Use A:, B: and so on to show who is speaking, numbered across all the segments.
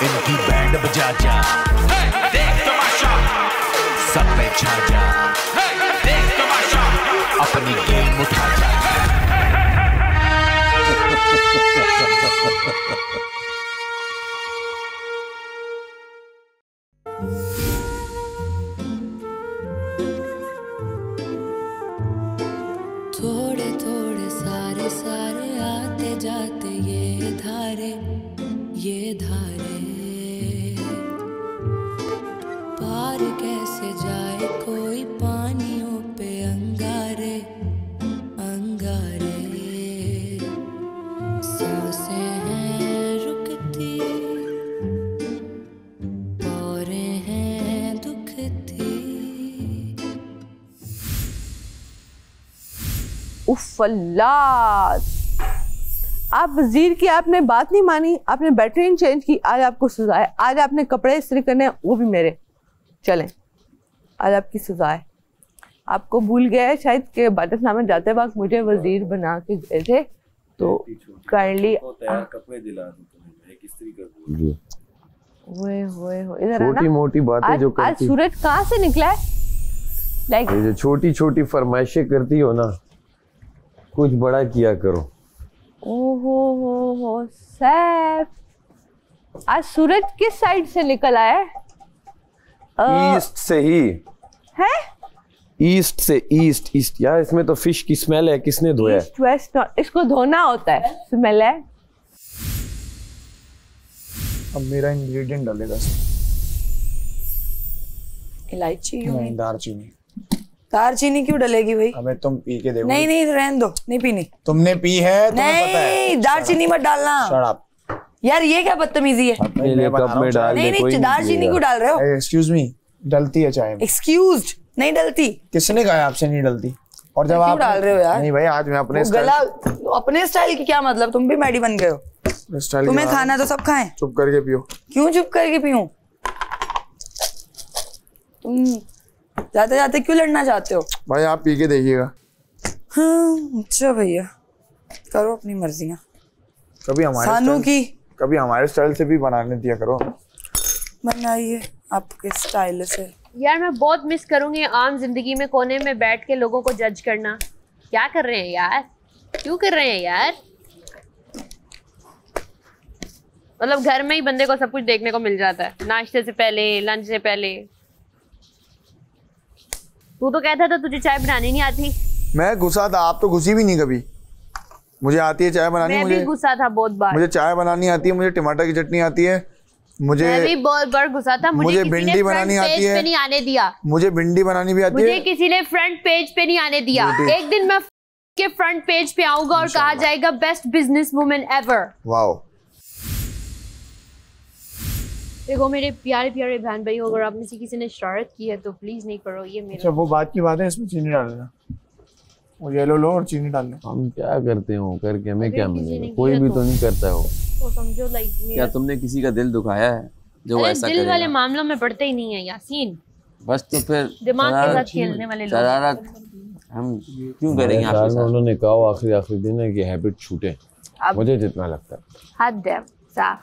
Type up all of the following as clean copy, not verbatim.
A: इनकी बैंड बजा जा, देख तमाशा, सब पे छा जा, देख तमाशा, अपनी गेम उठा जा।
B: थोड़े थोड़े सारे सारे आते जाते ये धारे पार कैसे जाए कोई पानियों पे अंगारे अंगारे, सांसें हैं रुकती औरें हैं दुखती।
C: उफ अल्लाह, आप वजीर की आपने बात नहीं मानी, आपने बैटरी नहीं चेंज की, आज आपको सजा है। आज आपने कपड़े इस्त्री करने हैं, वो भी मेरे। चलें, आज आपकी सजा है। आपको भूल गया है शायद कि बातनामे जाते वक्त मुझे वजीर बना के गए थे, तो काइंडली
D: कपड़े दिला दो तुम्हें, एक इस्त्री कर दो।
C: इधर
E: छोटी मोटी बातें जो करती।
C: आज सूरज कहाँ से निकला है? लाइक
E: ये जो छोटी छोटी फरमाइशें करती हो ना, कुछ बड़ा किया करो।
C: ओहो सैफ, आज सूरज किस साइड से निकल आया है?
E: ईस्ट से ही
C: है?
E: ईस्ट से, ईस्ट यार, इसमें तो फिश की स्मेल है, किसने धोया?
C: ईस्ट वेस्ट नॉर्थ, इसको धोना होता है, स्मेल है।
F: अब मेरा इंग्रेडिएंट डालेगा
G: इलायची
F: नहीं, दालचीनी।
G: दालचीनी क्यों डलेगी भाई?
F: अबे तुम पी के देखो।
G: नहीं नहीं रहने दो, नहीं पीनी।
F: तुमने पी है, तुम्हें पता है।
G: नहीं, दालचीनी मत डालना।
F: शट अप
G: यार, ये क्या बदतमीजी है?
E: कप में डाल दे,
G: नहीं, दालचीनी क्यों डाल रहे हो?
F: एक्सक्यूज मी, डलती है चाय में।
G: एक्सक्यूज्ड, नहीं डलती।
F: किसने कहा आपसे नहीं डलती? और जब आप
G: डाल रहे हो यार?
F: नहीं भाई, आज मैं अपने
G: अपने स्टाइल की क्या मतलब? तुम भी मैडी बन गए हो।
F: स्टाइल
G: तुम्हें खाना तो सब खाएं।
F: चुप करके पियो।
G: क्यों चुप करके पीऊं? तुम जाते जाते क्यों लड़ना चाहते हो?
F: भाई आप पी के देखिएगा।
G: हाँ अच्छा भैया, करो अपनी मर्जियाँ।
F: कभी हमारे स्टाइल से भी बनाने दिया करो।
G: बनाइए आपके स्टाइल से।
H: यार मैं बहुत मिस करूंगी आम जिंदगी में कोने में बैठ के लोगों को जज करना। क्या कर रहे हैं यार, क्यों कर रहे हैं यार? मतलब घर में ही बंदे को सब कुछ देखने को मिल जाता है, नाश्ते से पहले, लंच से पहले। तू तो कहता था तुझे चाय बनानी नहीं आती।
F: मैं गुस्सा था, आप तो घुसी भी नहीं कभी। मुझे आती है चाय बनानी।
H: मैं भी गुस्सा था बहुत बार।
F: मुझे चाय बनानी आती है, मुझे टमाटर की चटनी आती है, मुझे
H: मैं भी बहुत बार गुस्सा था। मुझे
F: भिंडी बनानी आती है,
H: नहीं आने दिया।
F: मुझे भिंडी बनानी भी आती है।
H: मुझे किसी ने फ्रंट पेज पे नहीं आने दिया। एक दिन मैं के फ्रंट पेज पे आऊंगा और कहा जाएगा best business woman ever.
F: Wow.
H: देखो मेरे प्यारे प्यारे बहन भाई, अगर आप में से किसी ने शरारत की है तो प्लीज नहीं करो। ये मेरा
F: अच्छा, वो बात की बात है, इसमें चीनी डाल देना। वो येलो लो और चीनी डाल दो।
E: हम क्या करते हो करके हमें क्या मिलेगा? कोई भी तो नहीं करता हो।
H: तो समझो लाइक
D: क्या तुमने किसी का दिल दुखाया है जो ऐसा
H: दिल वाले मामलों में पड़ते ही नहीं है यासीन।
D: बस तो फिर
H: दिमाग के साथ खेलने वाले लोग
D: शरारत हम क्यों करेंगे आपके साथ?
E: उन्होंने कहा आखिरी दिन है कि हैबिट छूटे, मुझे जितना लगता है।
H: हद है साफ।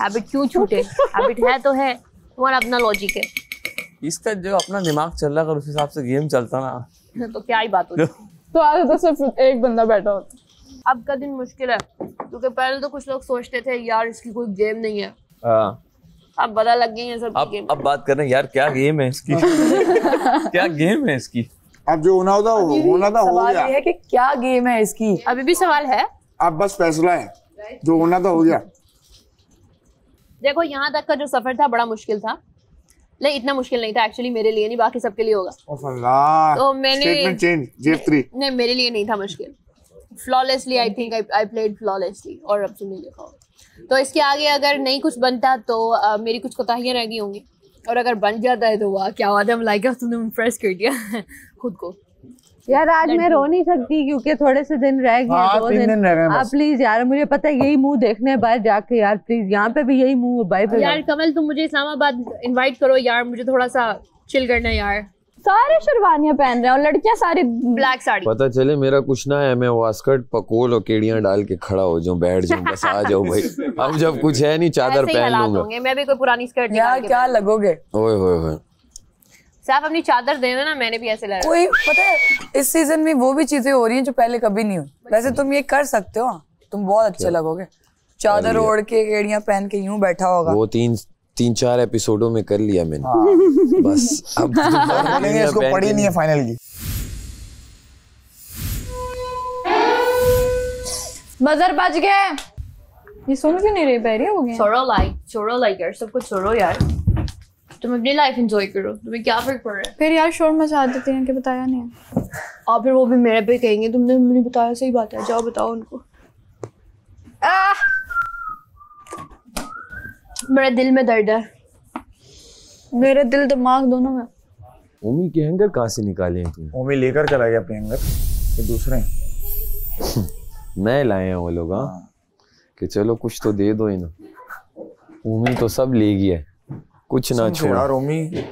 H: हैबिट क्यों छूटे? हैबिट है तो है, तुम्हारा अपना लॉजिक है।
D: इसका जो अपना दिमाग चल रहा है, उस हिसाब से गेम चलता ना
H: तो क्या ही बात होती।
I: तो आज तो सिर्फ एक बंदा बैठा होता।
H: अब का दिन मुश्किल है क्योंकि पहले तो कुछ लोग सोचते थे यार इसकी कोई गेम नहीं है। अब पता लग गई है सब गेम।
D: अब बात कर रहे हैं यार, क्या गेम है इसकी? क्या गेम है इसकी?
F: अब जो होना था वो होना था, हो गया।
G: ये है कि क्या गेम है इसकी?
H: अभी भी सवाल है।
F: अब बस फैसला है, जो होना था हो गया।
H: देखो यहाँ तक का जो सफर था बड़ा मुश्किल था, नहीं इतना मुश्किल नहीं था एक्चुअली, मेरे लिए नहीं, बाकी सबके लिए होगा। तो मैंने नहीं, मेरे लिए नहीं था मुश्किल। Flawlessly I think I played flawlessly, और अब सुन लिखा होगा। तो इसके आगे अगर नहीं कुछ बनता तो मेरी कुछ कोताहियां रह गई होंगी, और अगर बन जाता है तो वाह क्या बात है, लाइक तुमने इम्प्रेस कर दिया खुद को।
C: यार आज मैं रो नहीं सकती क्योंकि थोड़े से दिन रह गए।
F: 2 दिन रह गए
C: आप प्लीज यार, मुझे पता है यही मुंह देखने है बाहर जाके यार, प्लीज यहाँ पे भी यही मुंह बाय पे।
H: यार कमल तुम मुझे इस्लामाबाद इनवाइट करो यार, मुझे थोड़ा सा चिल करना है यार।
I: सारे शेरवानियां पहन रहे हैं और लड़कियां सारी
H: ब्लैक साड़ी।
E: पता चले मेरा कुछ ना है, मैं वास्कट पकोल और केड़ियां डाल के खड़ा हो जाऊं, बैठ जाऊं, बस आ जाओ भाई। अब जब कुछ है नहीं चादर पहन लूंगा।
H: मैं भी कोई पुरानी स्कर्ट
G: यार क्या लगोगे।
E: ओए होए होए,
H: साहब अपनी चादर दे देना, मैंने भी ऐसे लगा।
G: कोई पता है इस सीजन में वो भी चीजें हो रही हैं जो पहले कभी नहीं हुई। वैसे तुम ये कर सकते हो, तुम बहुत अच्छे लगोगे। चादर ओढ़ के एड़ियां पहन के यूं बैठा होगा।
E: वो तीन चार एपिसोडों में कर लिया मैंने। बस अब
F: इसको पड़ी नहीं है फाइनल की।
I: बजर बज गए। ये सुन क्यों नहीं रही, बहरी हो गई।
H: छोड़ो लाइक यार, सब कुछ छोड़ो यार, तुम अपनी लाइफ एंजॉय करो, तुम्हें क्या फर्क पड़ रहा है।
I: फिर यार शोर मचा देते हैं कि बताया नहीं है।
H: और फिर वो भी मेरे पे कहेंगे तुमने नहीं बताया। सही बात है, जाओ बताओ उनको। मेरे दिल में दर्द है,
I: मेरे दिल दिमाग दोनों में।
E: ओमी के हैंगर कहाँ से निकाले हैं तुम?
F: ओमी लेकर चला गया अपने हैंगर, ये दूसरे
E: नए लाए हैं वो लोग। हाँ कि चलो कुछ तो दे दो इन्हें। ओमी तो सब ले गया है, कुछ ना छोड़ा
F: यार। ओमी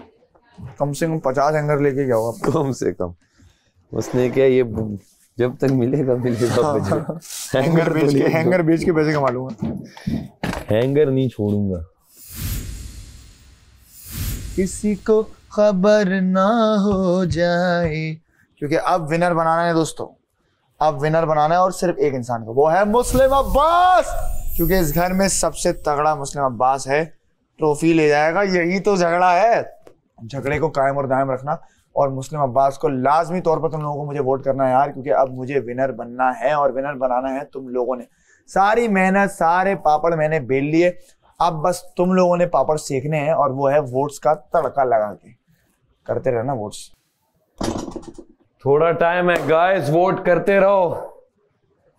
F: कम से कम 50 हैंगर लेके गया होगा।
E: कम से कम उसने क्या, ये जब तक मिलेगा
F: हैंगर बेच के पैसे कमा लूंगा।
E: हैंगर नहीं छोड़ूंगा।
F: किसी को खबर ना हो जाए, क्योंकि अब विनर बनाना है दोस्तों। अब विनर बनाना है और सिर्फ एक इंसान को, वो है मुस्लिम अब्बास। क्योंकि इस घर में सबसे तगड़ा मुस्लिम अब्बास है, ट्रॉफी ले जाएगा। यही तो झगड़ा है, झगड़े को कायम और दायम रखना। और मुस्लिम अब्बास को लाजमी तौर पर तुम लोगों को मुझे वोट करना है यार, क्योंकि अब मुझे विनर बनना है और विनर बनाना है तुम लोगों ने। सारी मेहनत, सारे पापड़ मैंने बेल लिए, अब बस तुम लोगों ने पापड़ सेकने हैं, और वो है वोट्स का तड़का लगा के। करते रहना वोट्स।
E: थोड़ा टाइम है गाइस, वोट करते रहो।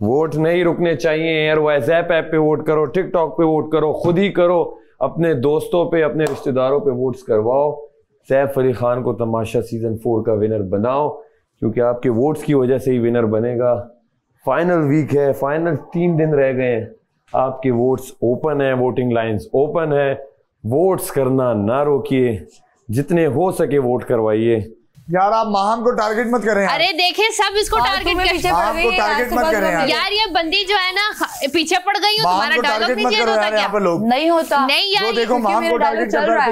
E: वोट नहीं रुकने चाहिए यार। व्हाट्सएप ऐप पे वोट करो, टिकटॉक पे वोट करो, खुद ही करो, अपने दोस्तों पे, अपने रिश्तेदारों पे वोट्स करवाओ। सैफ अली खान को तमाशा सीजन 4 का विनर बनाओ, क्योंकि आपके वोट्स की वजह से ही विनर बनेगा। फाइनल वीक है, फाइनल 3 दिन रह गए हैं। आपके वोट्स ओपन है, वोटिंग लाइंस ओपन है। वोट्स करना ना रोकिए, जितने हो सके वोट करवाइए।
F: यार आप माहम को टारगेट मत करें यार।
H: अरे देखे सब इसको टारगेट
F: मत करें
H: यार। ये बंदी जो है ना पीछे पड़ गई हो, तुम्हारा डायलॉग नहीं चेंज होता क्या?
G: नहीं होता।
H: नहीं यार,
F: देखो माहम को टारगेट कर रहा है।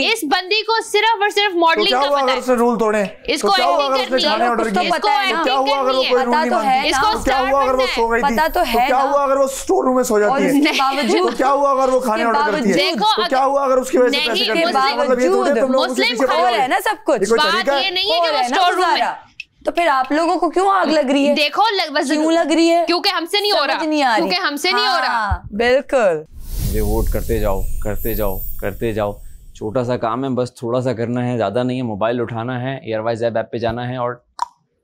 H: इस बंदी को सिर्फ और सिर्फ मॉडलिंग का पता है।
F: उसने रूल तोड़े,
H: इसको एक्टिंग करनी है, इसको
F: क्या हुआ अगर वो कोई रूल नहीं मानती? क्या हुआ अगर वो सो गई थी? क्या हुआ अगर वो स्टोर रूम में सो जाती है? क्या हुआ अगर वो खाने ऑर्डर करती है?
H: देखो
F: क्या हुआ अगर उसकी वजह से पैसे करती है? मतलब ये थोड़ी तुम लोग उसके पीछे पड़
G: है ना सब कुछ।
H: बात ये नहीं है कि वो स्टोर रूम में।
G: तो फिर आप लोगों को क्यों आग लग रही है?
H: देखो बस
G: क्यों लग रही है?
H: क्योंकि हमसे नहीं हो रहा, क्योंकि हमसे नहीं हो रहा।
G: बिल्कुल।
J: ये वोट करते जाओ, करते जाओ, करते जाओ। छोटा सा काम है, बस थोड़ा सा करना है, ज़्यादा नहीं है। मोबाइल उठाना है, एयरवाइज ऐप पे जाना है और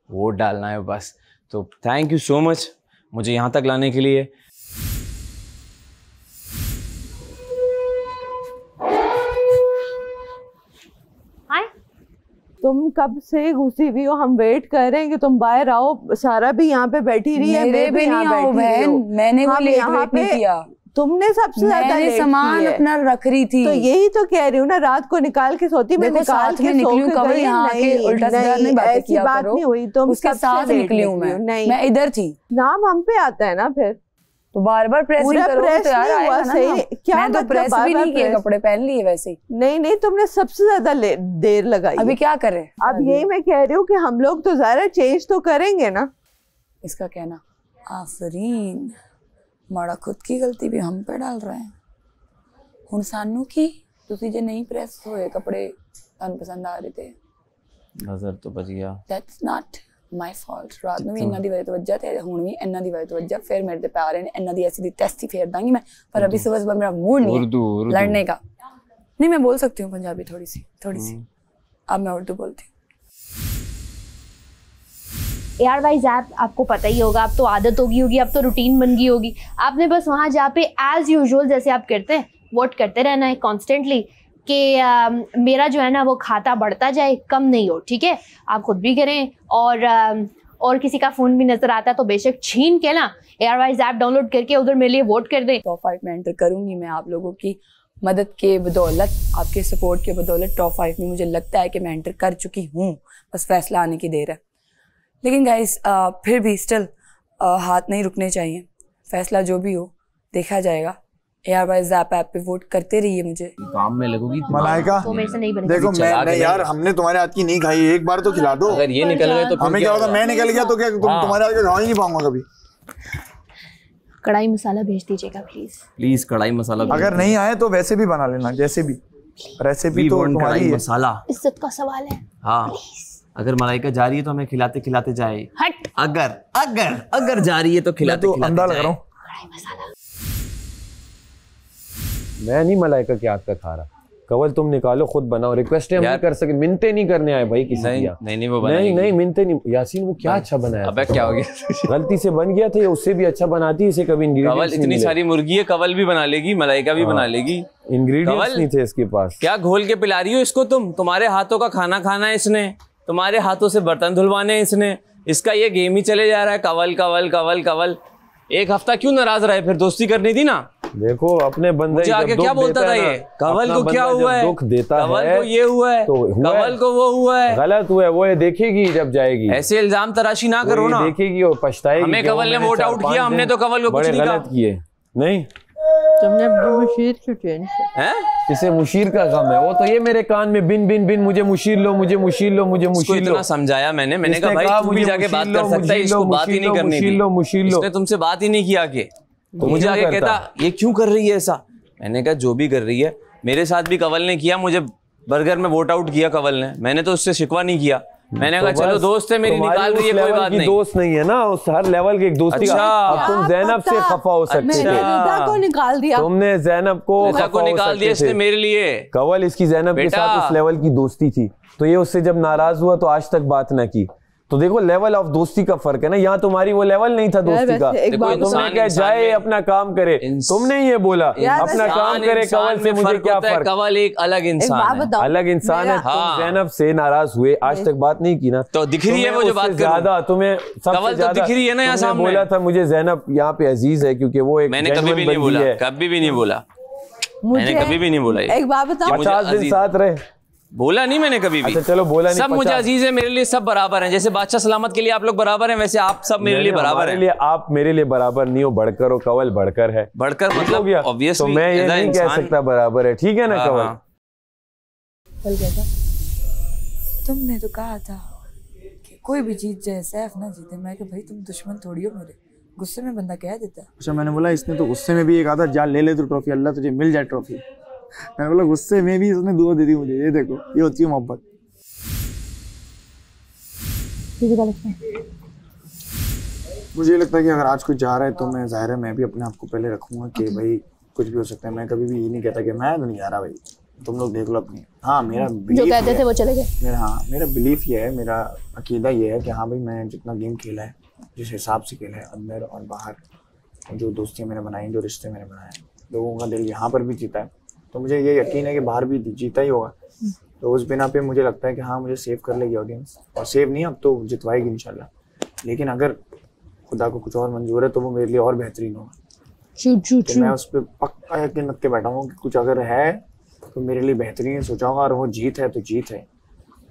J: वोट डालना है बस। तो थैंक यू सो मच मुझे यहाँ तक लाने के लिए।
C: तुम कब से घुसी हुई हो, हम वेट कर रहे हैं कि तुम बाहर आओ। सारा भी यहाँ पे बैठी रही है, मैं भी यहाँ बैठी हूँ।
G: मैंने वो लेट वेट नहीं किया,
C: तुमने सबसे ज्यादा लेट
G: सामान अपना रख रही थी।
C: तो यही तो कह रही हूँ ना, रात को निकाल के सोती, मैं निकाल के सो के गई। ऐसी बात नहीं हुई, तुम
G: उसके साथ निकली हूँ मैं इधर थी।
C: नाम हम पे आता है ना, फिर
G: तो बार बार प्रेस नहीं करो तो यार आएगा ना।
C: क्या
G: मैं तो प्रेस भी नहीं किए, कपड़े पहन लिए वैसे ही।
C: नहीं तुमने सबसे ज्यादा देर लगाई।
G: अभी क्या करें?
C: अब यही मैं कह रही हूँ कि हम लोग तो ज़रा चेंज तो करेंगे ना।
G: इसका कहना आफरीन, माड़ा खुद की गलती भी हम पे डाल रहे हैं। हुण सानू की तुसी जे नहीं प्रेस होए कपड़े तन पसंद आ रहे थे,
J: नजर तो बच गया।
G: That's not my fault. रात में भी इन्ना दी वजह तो वजह थे, हुण भी इन्ना दी वजह तो वजह। फिर मेरे ते पे आ रहे हैं, इन्ना दी ऐसी दी टेस्टी फेर दांगी मैं। पर अभी सुबह सुबह मेरा मूड नहीं है लड़ने का। नहीं मैं बोल सकती हूँ पंजाबी थोड़ी सी। अब मैं उर्दू बोलती हूँ।
H: एयरवाइज ऐप आपको पता ही होगा, अब तो आदत होगी, अब तो रूटीन बन गई होगी। आपने बस वहाँ जा पे एज यूजुअल जैसे आप करते हैं वोट करते रहना है कॉन्स्टेंटली, कि मेरा जो है ना वो खाता बढ़ता जाए, कम नहीं हो। ठीक है, आप खुद भी करें, और किसी का फ़ोन भी नज़र आता है तो बेशक छीन के ना एयरवाइज ऐप डाउनलोड करके उधर मेरे लिए वोट कर दें।
G: टॉप 5 में एंटर करूंगी मैं आप लोगों की मदद के बदौलत, आपके सपोर्ट के बदौलत टॉप 5 में मुझे लगता है कि मैं एंटर कर चुकी हूँ, बस फैसला आने की देर है। लेकिन गाइस फिर भी स्टिल हाथ नहीं रुकने चाहिए, फैसला जो भी हो देखा जाएगा। ARY ज़ैप ऐप पे वोट करते रहिए, मुझे
J: काम में लगोगी
F: मलाइका। देखो मैं यार, हमने तुम्हारे हाथ की नहीं खाई, एक बार तो खिला दो।
J: अगर ये निकल गए तो
F: हमें क्या होता, मैं निकल गया तो क्या तुम्हारे हाथ का खा ही नहीं पाऊंगा कभी।
H: कढ़ाई मसाला भेज दीजिएगा
J: प्लीज कढ़ाई मसाला।
F: अगर नहीं आए तो वैसे भी बना लेना, जैसे भी रेसिपी तो तुम्हारी है।
J: मसाला
H: इज्जत का सवाल है।
J: हाँ, अगर मलाइका जा रही है तो हमें खिलाते खिलाते जाए।
H: हट।
J: अगर जा रही है तो खिलाते खिलाते
F: अंडा लग रहा हूँ।
E: मैं नहीं मलाइका के हाथ का खा रहा। कवल तुम निकालो, खुद बनाओ। रिक्वेस्ट हम नहीं कर सके, मिनते नहीं करने आए भाई किसी की।
J: नहीं वो
E: नहीं मिनते नहीं। यासीन वो क्या अच्छा बनाया।
J: अबे क्या हो गया?
E: गलती से बन गया था, या उससे भी अच्छा बनाती। इसे कभी
J: कवल इतनी सारी मुर्गी है, कवल भी बना लेगी, मलाइका भी बना लेगी।
E: इंग्रेडिएंट्स नहीं थे इसके पास।
J: क्या घोल के पिला रही हो इसको तुम? तुम्हारे हाथों का खाना खाना है इसने, तुम्हारे हाथों से बर्तन धुलवाने हैं इसने। इसका ये गेम ही चले जा रहा है, कवल कवल कवल कवल। एक हफ्ता क्यों नाराज रहे? फिर दोस्ती करनी थी ना।
E: देखो अपने बंदे
J: मुझे आगे क्या बोलता था ये? कवल को क्या हुआ है?
E: दुख देता है,
J: कवल को ये हुआ है, कवल को वो हुआ है।
E: गलत हुआ है, वो ये देखेगी जब जाएगी।
J: ऐसे इल्जाम तराशी ना करो ना।
E: देखेगी और पछताएगी।
J: हमें कवल ने वोट आउट किया, हमने तो कवल को कुछ नहीं कहा।
E: गलत किए नहीं।
C: तुमने मुशीर क्यों चेंज किया?
E: इसे मुशीर का गम है। वो तो ये मेरे कान में बिन बिन बिन मुझे मुशीर लो, मुझे मुशीर लो, मुझे मुशीर लो।
J: इतना समझाया मैंने कहा भाई तू भी जाके बात कर सकता है, इसको बात ही नहीं करनी थी। इसने तुमसे बात ही नहीं किया आके। तो मुझे आगे कहता ये क्यों कर रही है ऐसा। मैंने कहा जो भी कर रही है, मेरे साथ भी कवल ने किया, मुझे बर्गर में वोट आउट किया कवल ने। मैंने तो उससे शिकवा नहीं किया। मैंने कहा चलो दोस्त है मेरी, निकाल रही है कोई बात नहीं।
E: दोस्त नहीं है ना, उस हर लेवल के एक दोस्ती का। अब तुम जैनब से खफा हो सकते थे।
C: रिदा को निकाल दिया
E: तुमने, जैनब को
J: निकाल दिया इसने मेरे लिए।
E: कवल इसकी जैनब के साथ उस लेवल की दोस्ती थी, तो ये उससे जब नाराज हुआ तो आज तक बात ना की। तो देखो लेवल ऑफ दोस्ती का फर्क है ना। यहाँ तुम्हारी वो लेवल नहीं था दोस्ती का। तुमने क्या जाए अपना काम करे, तुमने ये बोला अपना काम करे। कवल से मुझे क्या फर्क?
J: कवल एक अलग इंसान है,
E: अलग इंसान है। तुम जैनब से नाराज हुए, आज तक बात नहीं की ना,
J: तो दिख रही है वो जो बात
E: ज्यादा तुम्हें
J: कवल तो दिख रही है ना। यहाँ सामने
E: बोला था मुझे जैनब यहाँ पे अजीज है क्योंकि वो एक,
J: मैंने कभी भी नहीं बोला, कभी भी नहीं बोला, मैंने कभी भी नहीं बोला।
C: एक बात बताओ,
E: 50 दिन साथ रहे,
J: बोला नहीं मैंने कभी भी।
E: अच्छा चलो बोला नहीं।
J: सब मुझे अजीज है, मेरे लिए सब बराबर हैं। जैसे बादशाह सलामत के लिए आप लोग बराबर हैं, वैसे आप सब मेरे लिए बराबर हैं।
E: आप मेरे लिए बराबर नहीं हो, बढ़कर हो। कवल बढ़कर है।
J: बढ़कर मतलब ऑब्वियसली,
E: तो मैं ये नहीं कह सकता बराबर है, ठीक है ना कवल?
G: कल कहता तुमने तो कहा था कि कोई भी जीत जाए सैफ ना जीते। मैं कि भाई तुम दुश्मन थोड़ी हो मेरे, गुस्से में बंदा कह देता है।
F: अच्छा मैंने बोला इसने तो गुस्से में भी एक आधा जा ले तू ट्रॉफी, अल्लाह तुझे मिल जाए ट्रॉफी। मैंने बोला गुस्से में भी इसने दुआ दे दी मुझे। ये देखो, ये होती है मोहब्बत। मुझे लगता है कि अगर आज कोई जा रहा है तो मैं जाहिर है मैं भी अपने आप को पहले रखूंगा कि भाई कुछ भी हो सकता है। मैं कभी भी ये नहीं कहता कि मैं तो नहीं जा रहा भाई, तुम लोग देख लो अपनी। हाँ मेरा
H: जो कहते थे वो चले गए।
F: मेरा बिलीफ ये है, मेरा अकीदा ये है कि हाँ भाई मैं जितना गेम खेला है, जिस हिसाब से खेला है, अंदर और बाहर, जो दोस्तियाँ मैंने बनाई, जो रिश्ते मैंने बनाए, लोगों का दिल यहाँ पर भी जीता है, तो मुझे ये यकीन है कि बाहर भी जीता ही होगा। तो उस बिना पे मुझे लगता है कि हाँ मुझे सेव कर लेगी ऑडियंस, और सेव नहीं अब तो जितवाएगी इंशाल्लाह। लेकिन अगर खुदा को कुछ और मंजूर है तो वो मेरे लिए और बेहतरीन होगा। तो मैं उस पर पक्का यकीन रख के बैठा हूँ कि कुछ अगर है तो मेरे लिए बेहतरीन सोचा होगा, और वो जीत है तो जीत है,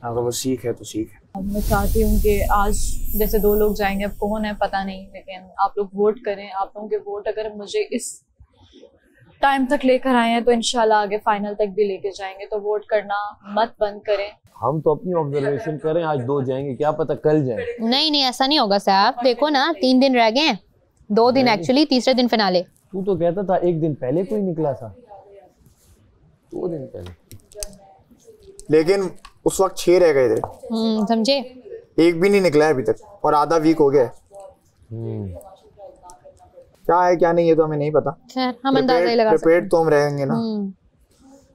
F: अगर वो सीख है तो सीख है।
I: मैं चाहती हूँ कि आज जैसे 2 लोग जाएंगे, अब कौन है पता नहीं, लेकिन आप लोग वोट करें। आप लोगों के वोट अगर मुझे इस टाइम तक लेकर आए हैं तो इंशाल्लाह आगे फाइनल तक भी लेके जाएंगे। तो वोट करना मत बंद करें।
E: हम तो अपनी ऑब्जर्वेशन करें, आज 2 जाएंगे, क्या पता कल जाए।
H: नहीं ऐसा नहीं होगा साहब, देखो ना 3 दिन रह गए, 2 दिन एक्चुअली, तीसरे दिन फिनाले।
E: तू तो कहता था 1 दिन पहले कोई निकला था, 2 दिन पहले,
F: लेकिन उस वक्त 6 रह गए थे।
H: समझे?
F: एक भी नहीं निकला है अभी तक, और आधा वीक हो गया है। क्या है क्या नहीं ये तो हमें नहीं पता।
H: खैर हम अंदाजा ही लगा सकते हैं।
F: प्रिपेयर्ड तो हम रहेंगे ना।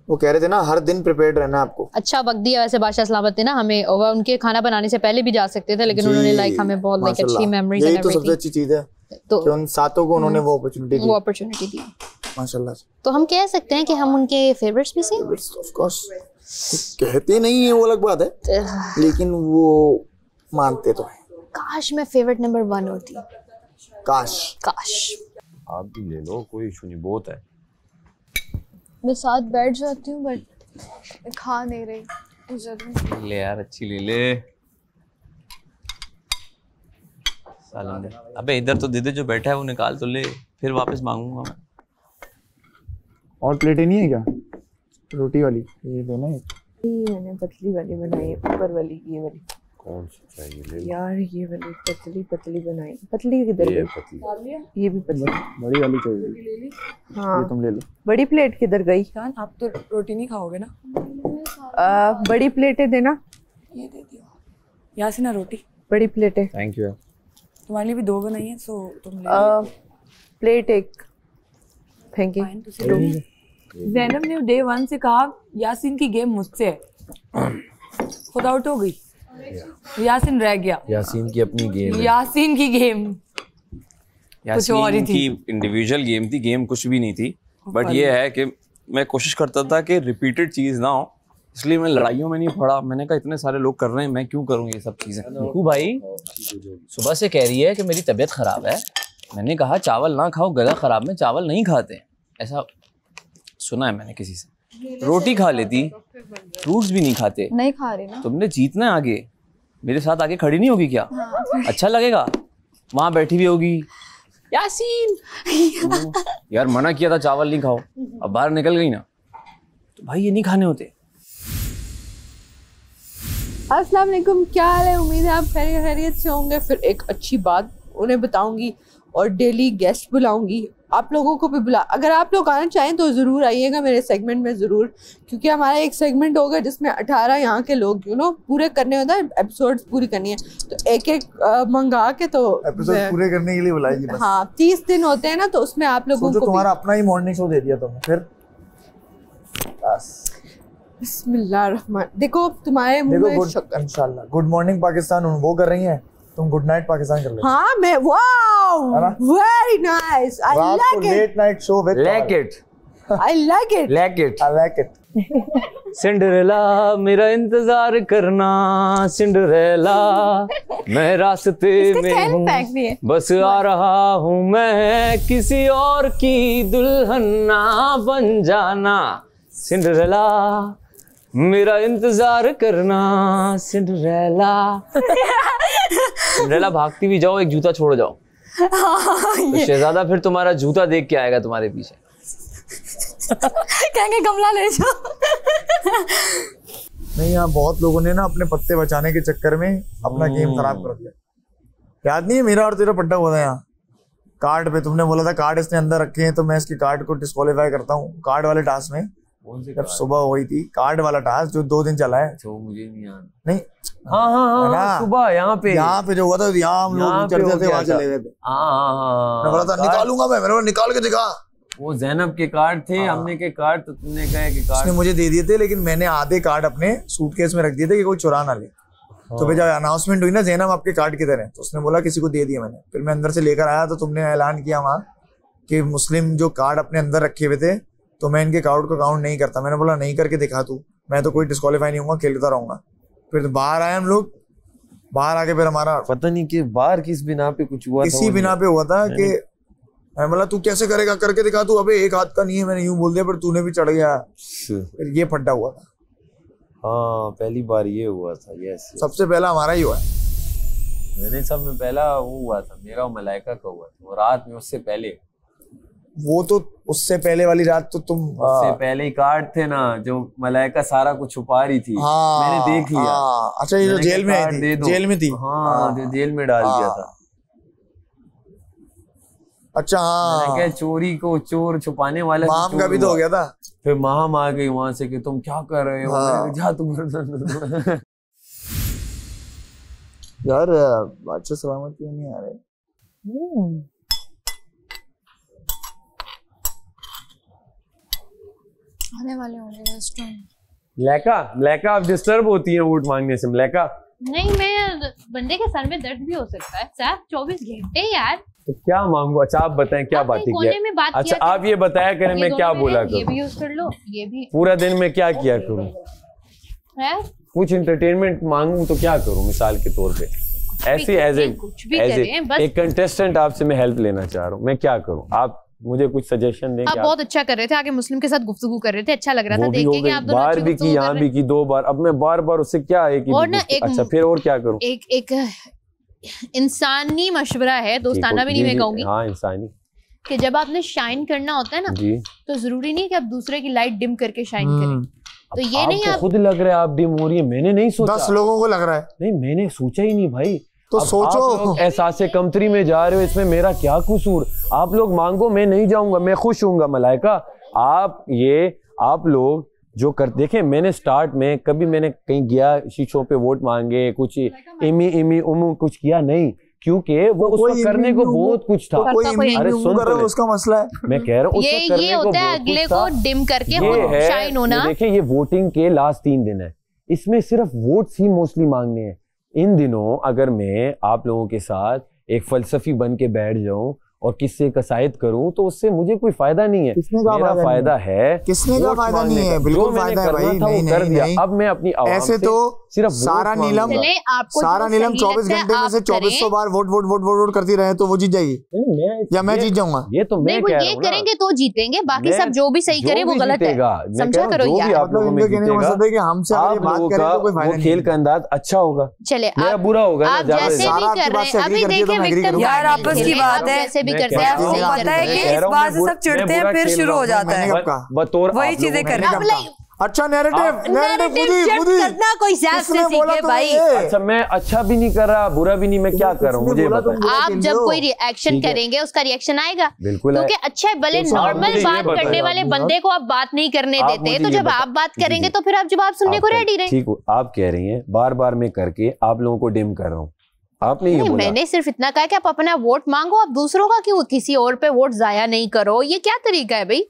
F: वो कह रहे थे ना हर दिन प्रिपेयर्ड रहना आपको।
H: अच्छा वक्त दिया वैसे बादशाह सलामत ने ना हमें, और उनके खाना बनाने से पहले भी जा सकते थे, लेकिन उन्होंने लाइक हमें बहुत लाइक अच्छी मेमोरीज एंड
F: एवरीथिंग। यही तो सबसे अच्छी चीज है तो कि उन सातों को उन्होंने वो अपॉर्चुनिटी दी माशाल्लाह।
H: तो हम कह सकते हैं कि हम उनके फेवरेट्स भी से।
F: ऑफ कोर्स कहते नहीं है वो अलग बात है, लेकिन वो मानते तो है।
H: काश मैं फेवरेट नंबर 1 होती।
F: काश
E: आप भी ले लो, कोई इशू नहीं, बहुत है।
I: मैं साथ बैठ जाती हूँ बट मैं खा नहीं रही।
J: ले यार, अच्छी ले ले। सालन दे। अबे इधर तो दे दे, जो बैठा है वो निकाल तो ले, फिर वापस मांगूंगा मैं।
F: और प्लेटें नहीं है क्या रोटी वाली? ये दो ना।
C: मैंने पतली वाली बनाई, ऊपर वाली ये वाली।
E: कौन सी चाहिए? ले
C: यार ये वाली पतली पतली बनाई। पतली किधर गई? ये भी पतली।
F: बड़ी वाली चाहिए।
C: हाँ
F: ये तुम ले लो।
C: बड़ी प्लेट किधर गई?
G: आप तो रोटी नहीं खाओगे ना?
C: बड़ी प्लेटें देना।
G: ये दे दियो यासीना, रोटी
C: बड़ी प्लेटें।
J: Thank you.
G: तुम्हारे लिए भी 2 बनाई है, सो तुम ले लो।
C: प्लेट एक फेंकी।
G: ज़ैनब ने डे 1 से कहा यासीन की गेम मुझसे है, खुद आउट हो गई। यासीन रह गया।
J: यासीन की अपनी गेम है।
G: यासीन की गेम कुछ और ही
J: यासीन
G: थी।
J: की इंडिविजुअल गेम थी, गेम कुछ भी नहीं थी। बट ये है कि मैं कोशिश करता था कि रिपीटेड चीज ना हो, इसलिए मैं लड़ाइयों में नहीं पड़ा। मैंने कहा इतने सारे लोग कर रहे हैं, मैं क्यों करूँ ये सब चीजें। निकू भाई सुबह से कह रही है कि मेरी तबीयत खराब है। मैंने कहा चावल ना खाओ, गला खराब में चावल नहीं खाते, ऐसा सुना है मैंने किसी से। रोटी खा लेती, फ्रूट्स भी नहीं खाते।
I: नहीं खा रही ना।
J: तुमने जीतना है आगे, मेरे साथ आगे खड़ी नहीं होगी क्या? अच्छा लगेगा, वहां बैठी भी होगी। यासीन यार मना किया था चावल नहीं खाओ, अब बाहर निकल गई ना, तो भाई ये नहीं खाने होते।
C: अस्सलाम वालेकुम, क्या हाल है? उम्मीद है आप खैरियत से होंगे। फिर एक अच्छी बात उन्हें बताऊंगी और डेली गेस्ट बुलाऊंगी, आप लोगों को भी बुला। अगर आप लोग आना चाहें तो ज़रूर आइएगा मेरे सेगमेंट में ज़रूर, क्योंकि हमारा एक सेगमेंट होगा जिसमें 18 यहाँ के लोग पूरे करने होता है, एपिसोड्स पूरी करनी है, तो एक एक मंगा के तो
F: एपिसोड पूरे करने के लिए बुलाएगी बस।
C: हाँ 30 दिन होते हैं ना, तो उसमें आप लोगों को
F: तुम्हारा अपना ही मॉर्निंग शो दे दिया तुमने फिर।
C: बिस्मिल्लाहिर्रहमान। देखो तुम्हारे मुंह में शक्कर।
F: इंशाल्लाह गुड मॉर्निंग पाकिस्तान वो कर रही हैं, तुम गुड नाइट पाकिस्तान कर लो।
C: हाँ मैं very nice, I like it.
F: Late night show with
J: like it,
C: I like it,
J: like it,
F: I like it.
J: Cinderella मेरा इंतजार करना, सिंड्रेला मैं रास्ते में हूँ, बस आ रहा हूँ मैं, किसी और की दुल्हन ना बन जाना। सिंड्रेला मेरा इंतजार करना, सिंड्रेला। सिंड्रेला भागती भी जाओ, एक जूता छोड़ जाओ, तो शहजादा फिर तुम्हारा जूता देख के आएगा तुम्हारे पीछे।
G: कहेंगे गमला ले जाओ।
F: नहीं, यहाँ बहुत लोगों ने ना अपने पत्ते बचाने के चक्कर में अपना गेम खराब कर दिया। याद नहीं है मेरा और तेरा पट्टा हुआ था यहाँ कार्ड पे? तुमने बोला था कार्ड इसने अंदर रखे हैं, तो मैं इसके कार्ड को डिस्क्वालीफाई करता हूँ। कार्ड वाले टास्क में जब सुबह हुई थी, कार्ड वाला टास्क जो 2 दिन चला है।
J: तो मुझे नहीं याद।
F: नहीं,
J: हाँ सुबह यहाँ पे
F: जो हुआ था, यहाँ हम लोग चढ़ते थे, वहां चले गए थे। मैं बोला था निकालूंगा मैं, मैंने निकाल के दिखा।
J: वो जैनब के कार्ड थे, हमने के कार्ड, तो तुमने कहा कि कार्ड
F: उसने मुझे दे दिए थे, लेकिन मैंने आधे कार्ड अपने सूटकेस में रख दिए थे कि कोई चुरा ना ले। तो फिर जब अनाउंसमेंट हुई ना जैनब आपके कार्ड किधर है, तो उसने बोला किसी को दे दिया मैंने। फिर मैं अंदर से लेकर आया तो तुमने ऐलान किया वहां कि मुस्लिम जो कार्ड अपने अंदर रखे हुए थे, तो मैं इनके कार्ड को काउंट नहीं करता। मैंने बोला नहीं करके दिखा तू, मैं तो कोई डिस्क्वालीफाई नहीं होऊंगा, खेलता रहूंगा। फिर बाहर आए हम लोग, बाहर आके फिर हमारा
E: पता नहीं कि बाहर किस बिना पे कुछ हुआ था।
F: इसी बिना पे हुआ था कि मैं बोला तू कैसे करेगा, करके दिखा तू। अबे एक हाथ का नहीं है, मैंने यूं बोल दिया, पर तूने भी चढ़ गया। फिर ये फड्डा हुआ था।
E: हाँ पहली बार ये हुआ था। यस,
F: सबसे पहला हमारा ही हुआ है।
J: मैंने सब में पहला वो हुआ था मेरा और मलाइका का हुआ था, वो रात में उससे पहले।
F: वो तो उससे पहले वाली रात तो तुम
J: उससे पहले ही कार्ड थे ना, जो मलाइका सारा कुछ छुपा रही थी। मैंने देख लिया।
F: अच्छा ये जो जेल में आई थी, जेल में थी।
J: हाँ जेल में डाल दिया था।
F: अच्छा हाँ,
J: क्या चोरी को चोर छुपाने वाला
F: माम का भी तो हो गया था।
J: फिर माम आ गई वहां से कि तुम क्या कर रहे हो। जा तुम
F: यार अच्छा सलामत क्यों नहीं आ रहे?
I: आने वाले होंगे रेस्टोरेंट।
E: मलाइका आप डिस्टर्ब होती है वोट मांगने से। मलाइका
H: नहीं, मैं बंदे के सर में दर्द भी हो सकता है साहब, 24 घंटे यार।
E: तो क्या मांगू? अच्छा आप बताएं क्या बात किया। अच्छा आप ये बताया करें मैं क्या बोला करूं।
H: ये भी यूज कर लो, ये भी।
E: पूरा दिन में क्या किया करूं? कुछ एंटरटेनमेंट मांगू तो क्या करूं? मिसाल के तौर पे ऐसे एज ए कंटेस्टेंट आपसे मैं हेल्प लेना चाह रहा हूँ, मैं क्या करूं? आप मुझे कुछ सजेशन दें।
H: आप बहुत अच्छा कर रहे थे, आगे मुस्लिम के साथ गुफ्तगू कर रहे थे, अच्छा लग रहा था देख के कि आप दोनों
E: बार भी की, यहाँ भी की 2 बार, अब मैं बार बार उससे क्या है कि
H: और ना एक
E: अच्छा फिर और क्या करूं?
H: एक इंसानी मशवरा है, दोस्ताना भी नहीं मैं कहूंगी।
E: हाँ इंसानी,
H: कि जब आपने शाइन करना होता है ना जी, तो जरूरी नहीं कि आप दूसरे की लाइट डिम करके शाइन करें। तो ये नहीं आप
E: खुद लग रहा है आप डिम हो रही है, मैंने नहीं सोचा।
F: 10 लोगों को लग रहा है।
E: नहीं मैंने सोचा ही नहीं भाई।
F: तो सोचो,
E: एहसासे कमतरी में जा रहे हो, इसमें मेरा क्या कसूर? आप लोग मांगो, मैं नहीं जाऊंगा, मैं खुश हूँगा मलाइका। आप लोग जो कर देखें, मैंने स्टार्ट में कभी मैंने कहीं गया शीशों पे वोट मांगे, कुछ इमी उमू कुछ किया नहीं, क्योंकि वो उसको करने को बहुत कुछ था।
F: अरे सुन कर उसका मसला है,
E: मैं कह रहा हूँ
H: ये होता है अगले को डिम करके शाइन होना।
E: देखिए ये वोटिंग के लास्ट 3 दिन है, इसमें सिर्फ वोट्स ही मोस्टली मांगने हैं। इन दिनों अगर मैं आप लोगों के साथ एक फलसफी बन के बैठ जाऊं और किससे कसायत करूं तो उससे मुझे कोई फायदा नहीं है। मेरा फायदा है,
F: किसने का फायदा नहीं है? बिल्कुल फायदा है भाई, नहीं कर दिया।
E: अब मैं अपनी
F: ऐसे तो सिर्फ सारा नीलम 24 घंटे में से 2400 बार वोट करती रहे तो वो जीत जाएगी या मैं जीत जाऊंगा?
E: ये तो मैं कह रहा हूं,
H: करेंगे तो जीतेंगे, बाकी सब जो भी सही करे वो गलत है, समझा करो यार।
F: इनका कहने का मतलब है कि हमसे अगर बात करें तो कोई फायदा नहीं।
E: खेल का अंदाज अच्छा होगा,
H: चले
E: मेरा बुरा होगा।
H: आप जैसे भी कर रहे हैं, अभी देखिए विक्टिम
C: यार आपस की बात है,
H: जैसे भी करते हैं
C: पता है कि इस बात से सब चिढ़ते हैं, फिर शुरू हो जाता है वही चीजें करना।
F: अच्छा नैरेटिव खुद ही
H: करना कोई ज़्यादा सीखे भाई।
E: अच्छा मैं अच्छा भी नहीं कर रहा, बुरा भी नहीं, मैं क्या कर रहा हूँ मुझे बताओ।
H: आप जब कोई रिएक्शन करेंगे उसका रिएक्शन आएगा,
E: बिल्कुल,
H: क्योंकि अच्छा है भले नॉर्मल बात करने वाले बंदे को आप बात नहीं करने देते, तो जब आप बात करेंगे तो फिर आप जवाब सुनने को रेडी रहे।
E: ठीक, आप कह रही हैं बार बार मैं करके आप लोगों को डिम कर रहा हूँ, आपने ये बोला।
H: मैंने सिर्फ इतना कहा कि आप अपना वोट मांगो, आप दूसरों का क्यों किसी और पे वोट जाया नहीं करो। ये क्या तरीका है भाई?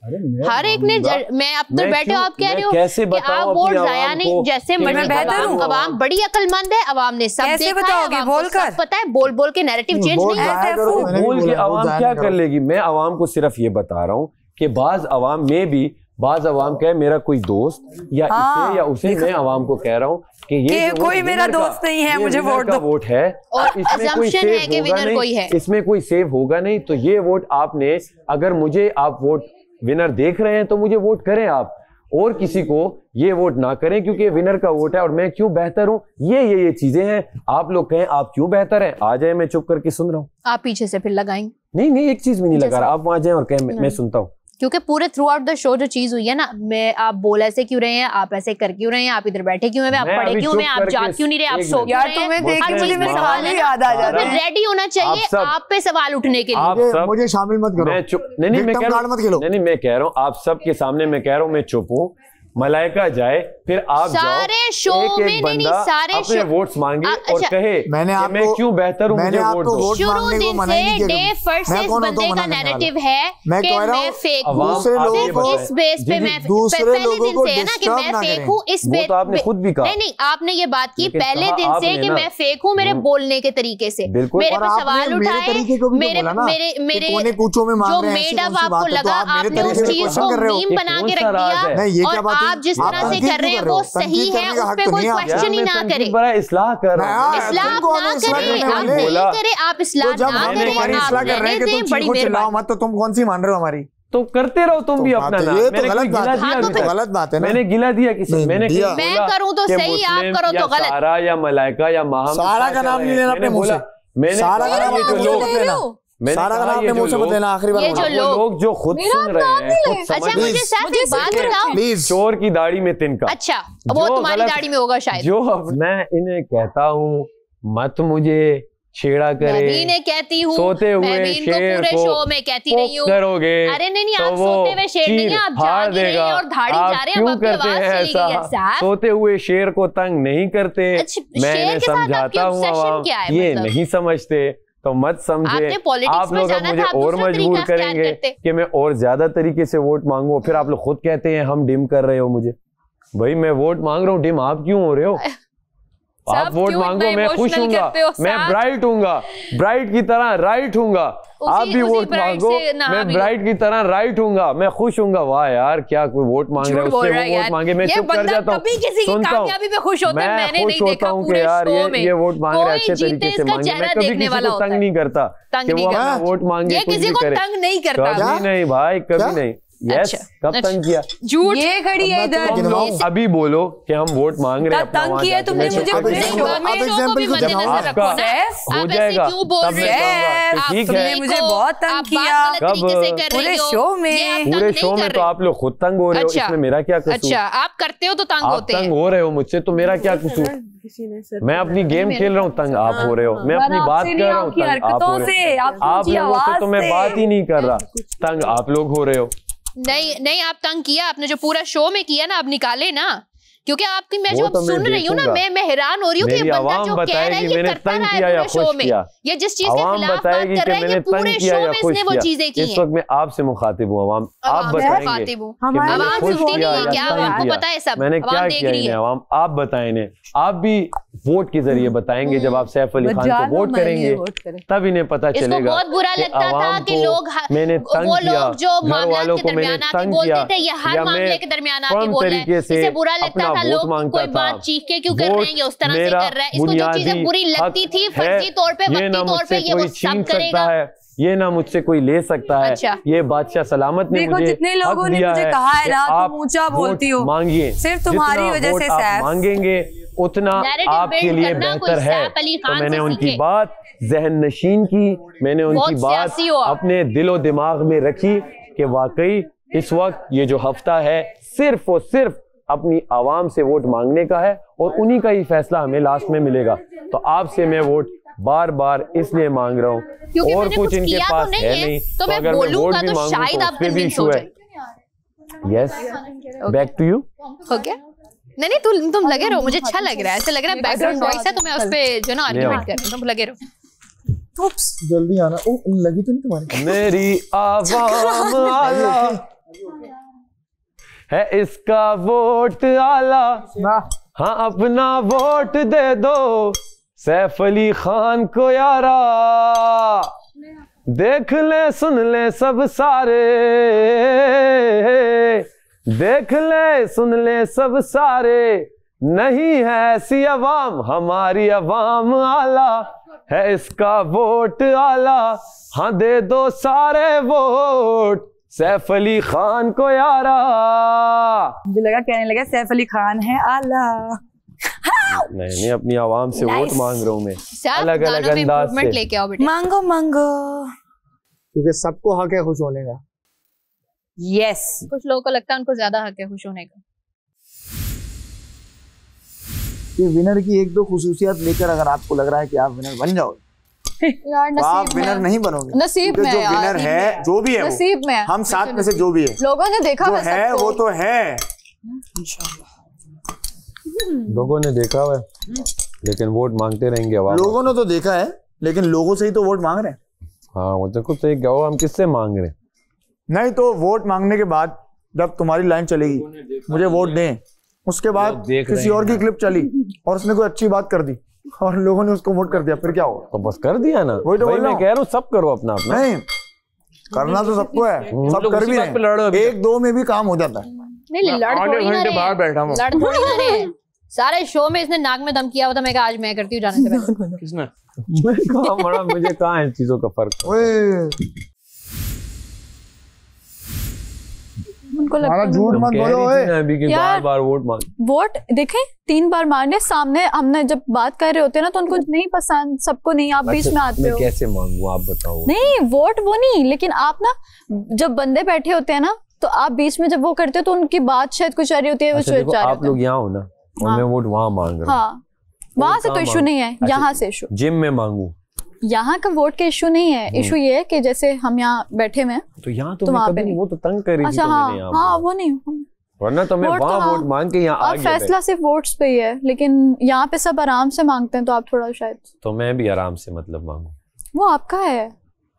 H: हर एक ने मैं अब तो बैठे हो, आप कह रहे हो कि आप वोट जाया नहीं, जैसे अवाम बड़ी अक्लमंद है, अवाम ने सब देखा है, पता है, बोल बोल के नैरेटिव चेंज नहीं है।
E: बोल के अवाम क्या कर लेगी? मैं अवाम को सिर्फ ये बता रहा हूँ कि बाज अवाम में भी बाज अवाम कहे मेरा कोई दोस्त या इसे या उसे, मैं अवाम को कह रहा हूँ कि ये
C: कोई मेरा दोस्त नहीं है, मुझे वोट दो।
E: वोट है और इसमें कोई सेव होगा नहीं, इसमें कोई सेव होगा नहीं। तो ये वोट आपने, अगर मुझे आप वोट विनर देख रहे हैं तो मुझे वोट करें आप, और किसी को ये वोट ना करें, क्योंकि विनर का वोट है और मैं क्यों बेहतर हूँ। ये चीजें हैं। आप लोग कहें आप क्यों बेहतर हैं, आ जाए, मैं चुप करके सुन रहा हूँ।
H: आप पीछे से फिर लगाएंगे?
E: नहीं एक चीज भी नहीं लगा रहा, आप वहां जाए और कहें मैं सुनता हूँ।
H: क्योंकि पूरे थ्रू आउट द शो जो चीज हुई है ना, मैं आप बोल ऐसे क्यों रहे हैं, आप ऐसे कर क्यों रहे हैं, आप इधर बैठे क्यों हैं, आप पढ़े क्यों हैं, आप जाग क्यों नहीं रहे, आप सो क्यों रहे हैं, हर चीज में सवाल याद आ जाता है। रेडी होना चाहिए आप पे सवाल उठने के लिए।
F: मुझे शामिल मत करो,
E: मैं कह रहा हूँ आप सबके सामने मैं कह रहा हूँ मैं चुप हूँ। मलाइका जाए, फिर आप
H: सारे शो में नहीं, सारे
E: अपने वोट्स मांगे और कहे
F: मैं
E: क्यों बेहतर हूँ, मुझे वोट दो।
H: शुरू दिन से डे फर्स्ट से इस बंदे का नैरेटिव है कि मैं फेक हूँ, इस बेस पे मैं पहले दिन से है ना कि मैं फेक हूँ, इस बेस पे आपने खुद भी कहा। नहीं आपने ये बात की पहले दिन से कि मैं फेक हूँ मेरे बोलने के तरीके से, मेरे पे सवाल उठाए, मेरे जो मेड अप आपको लगा, आपने उस चीज को मीम बना के रख दिया, और आप जिस तरह से कर रहे हैं वो सही है, उस पे कोई क्वेश्चन ही ना करे।
E: बड़ा इस्लाह कर रहा है,
H: इस्लाह ना करें, आप नहीं करें, आप इस्लाह ना करें, आप रहने दें, बड़ी मेहरबानी।
F: मत तो तुम कौन सी मान रहे हो हमारी?
E: तो करते रहो तुम भी अपना नाम। मैंने
F: गलत बात है ना,
E: मैंने गिला दिया किसी?
H: मैं करूं तो सही, आप करो तो गलत।
E: सारा या मलाइका या माहम,
F: सारा का नाम नहीं लेना अपने मुंह से।
E: मैंने
F: सारा का नाम अपने मुंह से लेना, सारा का नाम अपने मुंह से मत लेना। आखिरी बार
H: ये जो लोग
E: जो खुद सुन रहे हैं,
H: अच्छा मुझे साथ एक बात बताओ
E: प्लीज। चोर की दाढ़ी में तिनका।
H: अच्छा वो तुम्हारी दाढ़ी में होगा शायद।
E: जो मैं इन्हें कहता हूँ मत मुझे छेड़ा करे,
H: मैं कहती हूँ
E: सोते हुए शेर
H: पूरे शो में कहती नहीं हूँ
E: करोगे।
H: अरे नहीं आप सोते हुए शेर नहीं है, आप जाग रहे हैं और धाड़ी जा रहे हैं, आपकी आवाज चली गई है साहब।
E: सोते हुए शेर को तंग नहीं करते, मैं इन्हें समझाता हूँ, ये नहीं समझते तो मत समझे। आप लोग अब मुझे और मजबूर करेंगे कि मैं और ज्यादा तरीके से वोट मांगू, फिर आप लोग खुद कहते हैं हम डिम कर रहे हो मुझे। भाई मैं वोट मांग रहा हूँ, डिम आप क्यों हो रहे हो? आप वोट मांगो, मैं खुश हूँगा, मैं ब्राइट हूँगा, ब्राइट की तरह राइट हूँगा। आप भी वोट मांगो, मैं ब्राइट की तरह राइट हूँगा, मैं खुश हूँगा। वाह यार, क्या कोई वोट मांग रहा है, उससे वो वोट मांगे, मैं चुप कर जाता हूँ, सुनता हूँ। मैं खुश होता हूँ कि यार ये वोट मांग रहे, अच्छे तरीके से मांगे। मैं कभी किसी को तंग नहीं करता कि वो वोट मांगे, कुछ भी करे।
H: तंग नहीं करता,
E: कभी नहीं भाई, कभी नहीं। यस, कब तंग किया?
H: झूठ।
C: ये खड़ी है इधर।
E: अभी बोलो कि हम वोट मांग रहे हैं,
C: तंग किया तुमने मुझे।
E: हो जाएगा, तब मैं कहूँगा ठीक है।
C: मुझे बहुत तंग किया पूरे शो में।
E: पूरे शो में तो आप लोग खुद तंग हो रहे हो, इसमें मेरा क्या कसूर?
H: अच्छा, आप करते हो तो तंग होते हैं।
E: आप तंग हो रहे हो मुझसे, तो मेरा क्या कसूर? मैं अपनी गेम खेल रहा हूँ, तंग आप हो रहे हो। मैं अपनी बात कर रहा हूँ, तंग आप हो रहे हो। आप लोगों से तो मैं बात ही नहीं कर रहा, तंग आप लोग हो रहे हो।
H: नहीं, आप तंग किया आपने, जो पूरा शो में किया ना, आप निकाले ना, क्योंकि आपकी मैं जो सुन रही हूँ ना, मैं हैरान हो रही हूँ कि ये बंदा जो कह रहा है ये करता रहा है पूरे शो में, ये जिस चीज के खिलाफ बात कर रहा है ये पूरे शो में इसने वो चीजें की हैं।
E: इस वक्त मैं आपसे मुखातिब हूँ, आवाम आप बताएंगे।
H: आवाम सुनती नहीं है क्या? आपको पता है सब,
E: मैंने क्या किया इन्हें, आवाम आप बताएं इन्हें। आप भी वोट के जरिए बताएंगे, जब आप सैफ अली खान को वोट करेंगे तब इन्हें पता चलेगा।
H: बहुत बुरा लगता था कि लोग
E: मैंने तंग किया, घर वालों को मैंने तंग किया,
H: हर मामले के दरमियान आके बोल रहे हैं, इससे बुरा लगता था लोग कोई बात चीख के क्यों कर रहे हैं, ये उस तरह से कर रहा है। इसको जो चीजें बुरी लगती थी फर्जी तौर पे, वक्ती तौर पे, ये वो सब करेगा।
E: ये ना मुझसे कोई ले सकता है।
H: अच्छा।
E: ये बादशाह सलामत ने मुझे
C: जितने लोगों ने मुझे कहा है ना तुम ऊंचा बोलती हो,
E: मांगिए,
C: सिर्फ तुम्हारी वजह से
E: आप मांगेंगे उतना आपके लिए बेहतर है। तो मैंने उनकी बात जहन नशीन की, मैंने उनकी बात अपने दिलो दिमाग में रखी कि वाकई इस वक्त ये जो हफ्ता है सिर्फ और सिर्फ अपनी आवाम से वोट मांगने का है, और उन्हीं का ही फैसला हमें लास्ट में मिलेगा। तो आपसे मैं वोट बार बार इसलिए मांग रहा हूँ, और कुछ इनके पास है नहीं, तो अगर मैं वोट भी मांगूं तो उसपे भी इशू है। Yes, back to you.
H: हो गया? नहीं, तुम लगे रहो, मुझे अच्छा लग रहा है, ऐसा लग रहा है बैकग्राउंड नॉइस है, तो मैं उस पे जो ना आर्गुमेंट कर रही हूं, तुम लगे रहो।
F: जल्दी आना। ओ लगी तो नहीं तुम्हारी?
E: मेरी आवाम आला है, इसका वोट आला, हाँ अपना वोट दे दो सैफ अली खान को यारा। देख ले सुन ले सब सारे, देख ले सुन ले सब सारे, नहीं है ऐसी अवाम, हमारी अवाम आला है, इसका वोट आला, हाँ दे दो सारे वोट सैफ अली खान को यारा।
C: मुझे लगा कहने लगा सैफ अली खान है आला।
E: नहीं, अपनी आवाम से वोट मांग रहा हूँ मैं, अलग अलग अंदाज से।
H: लेके आओ बेटा,
C: मांगो मांगो,
F: क्योंकि सबको हक है खुश होने का।
C: यस,
H: कुछ लोगों को लगता है उनको ज्यादा हक है खुश होने का।
F: ये विनर की एक दो खुसूसियत लेकर अगर आपको लग रहा है कि आप विनर बन जाओ,
I: यार
F: तो आप विनर नहीं बनोगे।
I: नसीब में
F: जो विनर है, जो भी है,
I: नसीब में
F: हम साथ में से जो भी है,
I: लोगों ने देखा
F: जो है वो तो है।
E: लोगों ने देखा हुआ है, लेकिन वोट मांगते रहेंगे।
F: लोगों ने तो देखा है, लेकिन लोगों से ही तो वोट मांग रहे हैं।
E: हाँ, वो तो कुछ सही कहो, हम किससे मांग रहे हैं?
F: नहीं तो वोट मांगने के बाद जब तुम्हारी लाइन चलेगी, मुझे वोट दें, उसके बाद किसी और की क्लिप चली और उसने कोई अच्छी बात कर दी और लोगों ने उसको वोट कर दिया, फिर क्या होगा?
E: तो बस कर दिया ना, वही तो मैं कह रहा हूँ, सब करो अपना अपना।
F: नहीं, करना तो सबको है, सब कर भी रहे, एक दो में भी काम हो जाता है।
H: नहीं, लड़ थोड़ी ना रहे, सारे शो में इसने नाक में दम किया हुआ था, मैं कहा आज मैं करती हूँ जाने से पहले।
E: किसने? मुझे कहाँ है चीजों का फर्क?
I: उनको लगता है
F: झूठ मत बोलो
E: यार, बार वोट मांग,
I: वोट देखें 3 बार मांगने सामने, हमने जब बात कर रहे होते हैं ना तो उनको नहीं पसंद, सबको नहीं, आप बीच में आते हो।
E: कैसे मांगू आप बताओ?
I: नहीं, वोट वो नहीं, लेकिन आप ना जब बंदे बैठे होते हैं ना तो आप बीच में जब वो करते हो तो उनकी बात शायद कुछ आ रही होती है, वो सोच रहे
E: आप लोग यहाँ हो ना, और मैं वोट वहाँ मांग रहा हूँ।
I: हाँ, वहां से तो इशू नहीं है, यहाँ से इशू।
E: जिम में मांगू,
I: यहाँ का वोट का इशू नहीं है, इशू ये है कि जैसे हम यहाँ बैठे में,
E: तो यहाँ तो वहाँ पे नहीं, वो तो तंग करेगी।
I: अच्छा, हाँ, वो नहीं,
E: वरना तो मैं वहाँ वोट मांग के यहाँ आ गया।
I: फैसला सिर्फ वोट्स पे ही है, लेकिन यहाँ पे सब आराम से मांगते हैं, तो आप थोड़ा शायद।
E: तो मैं भी आराम से मतलब मांगू,
I: वो आपका है,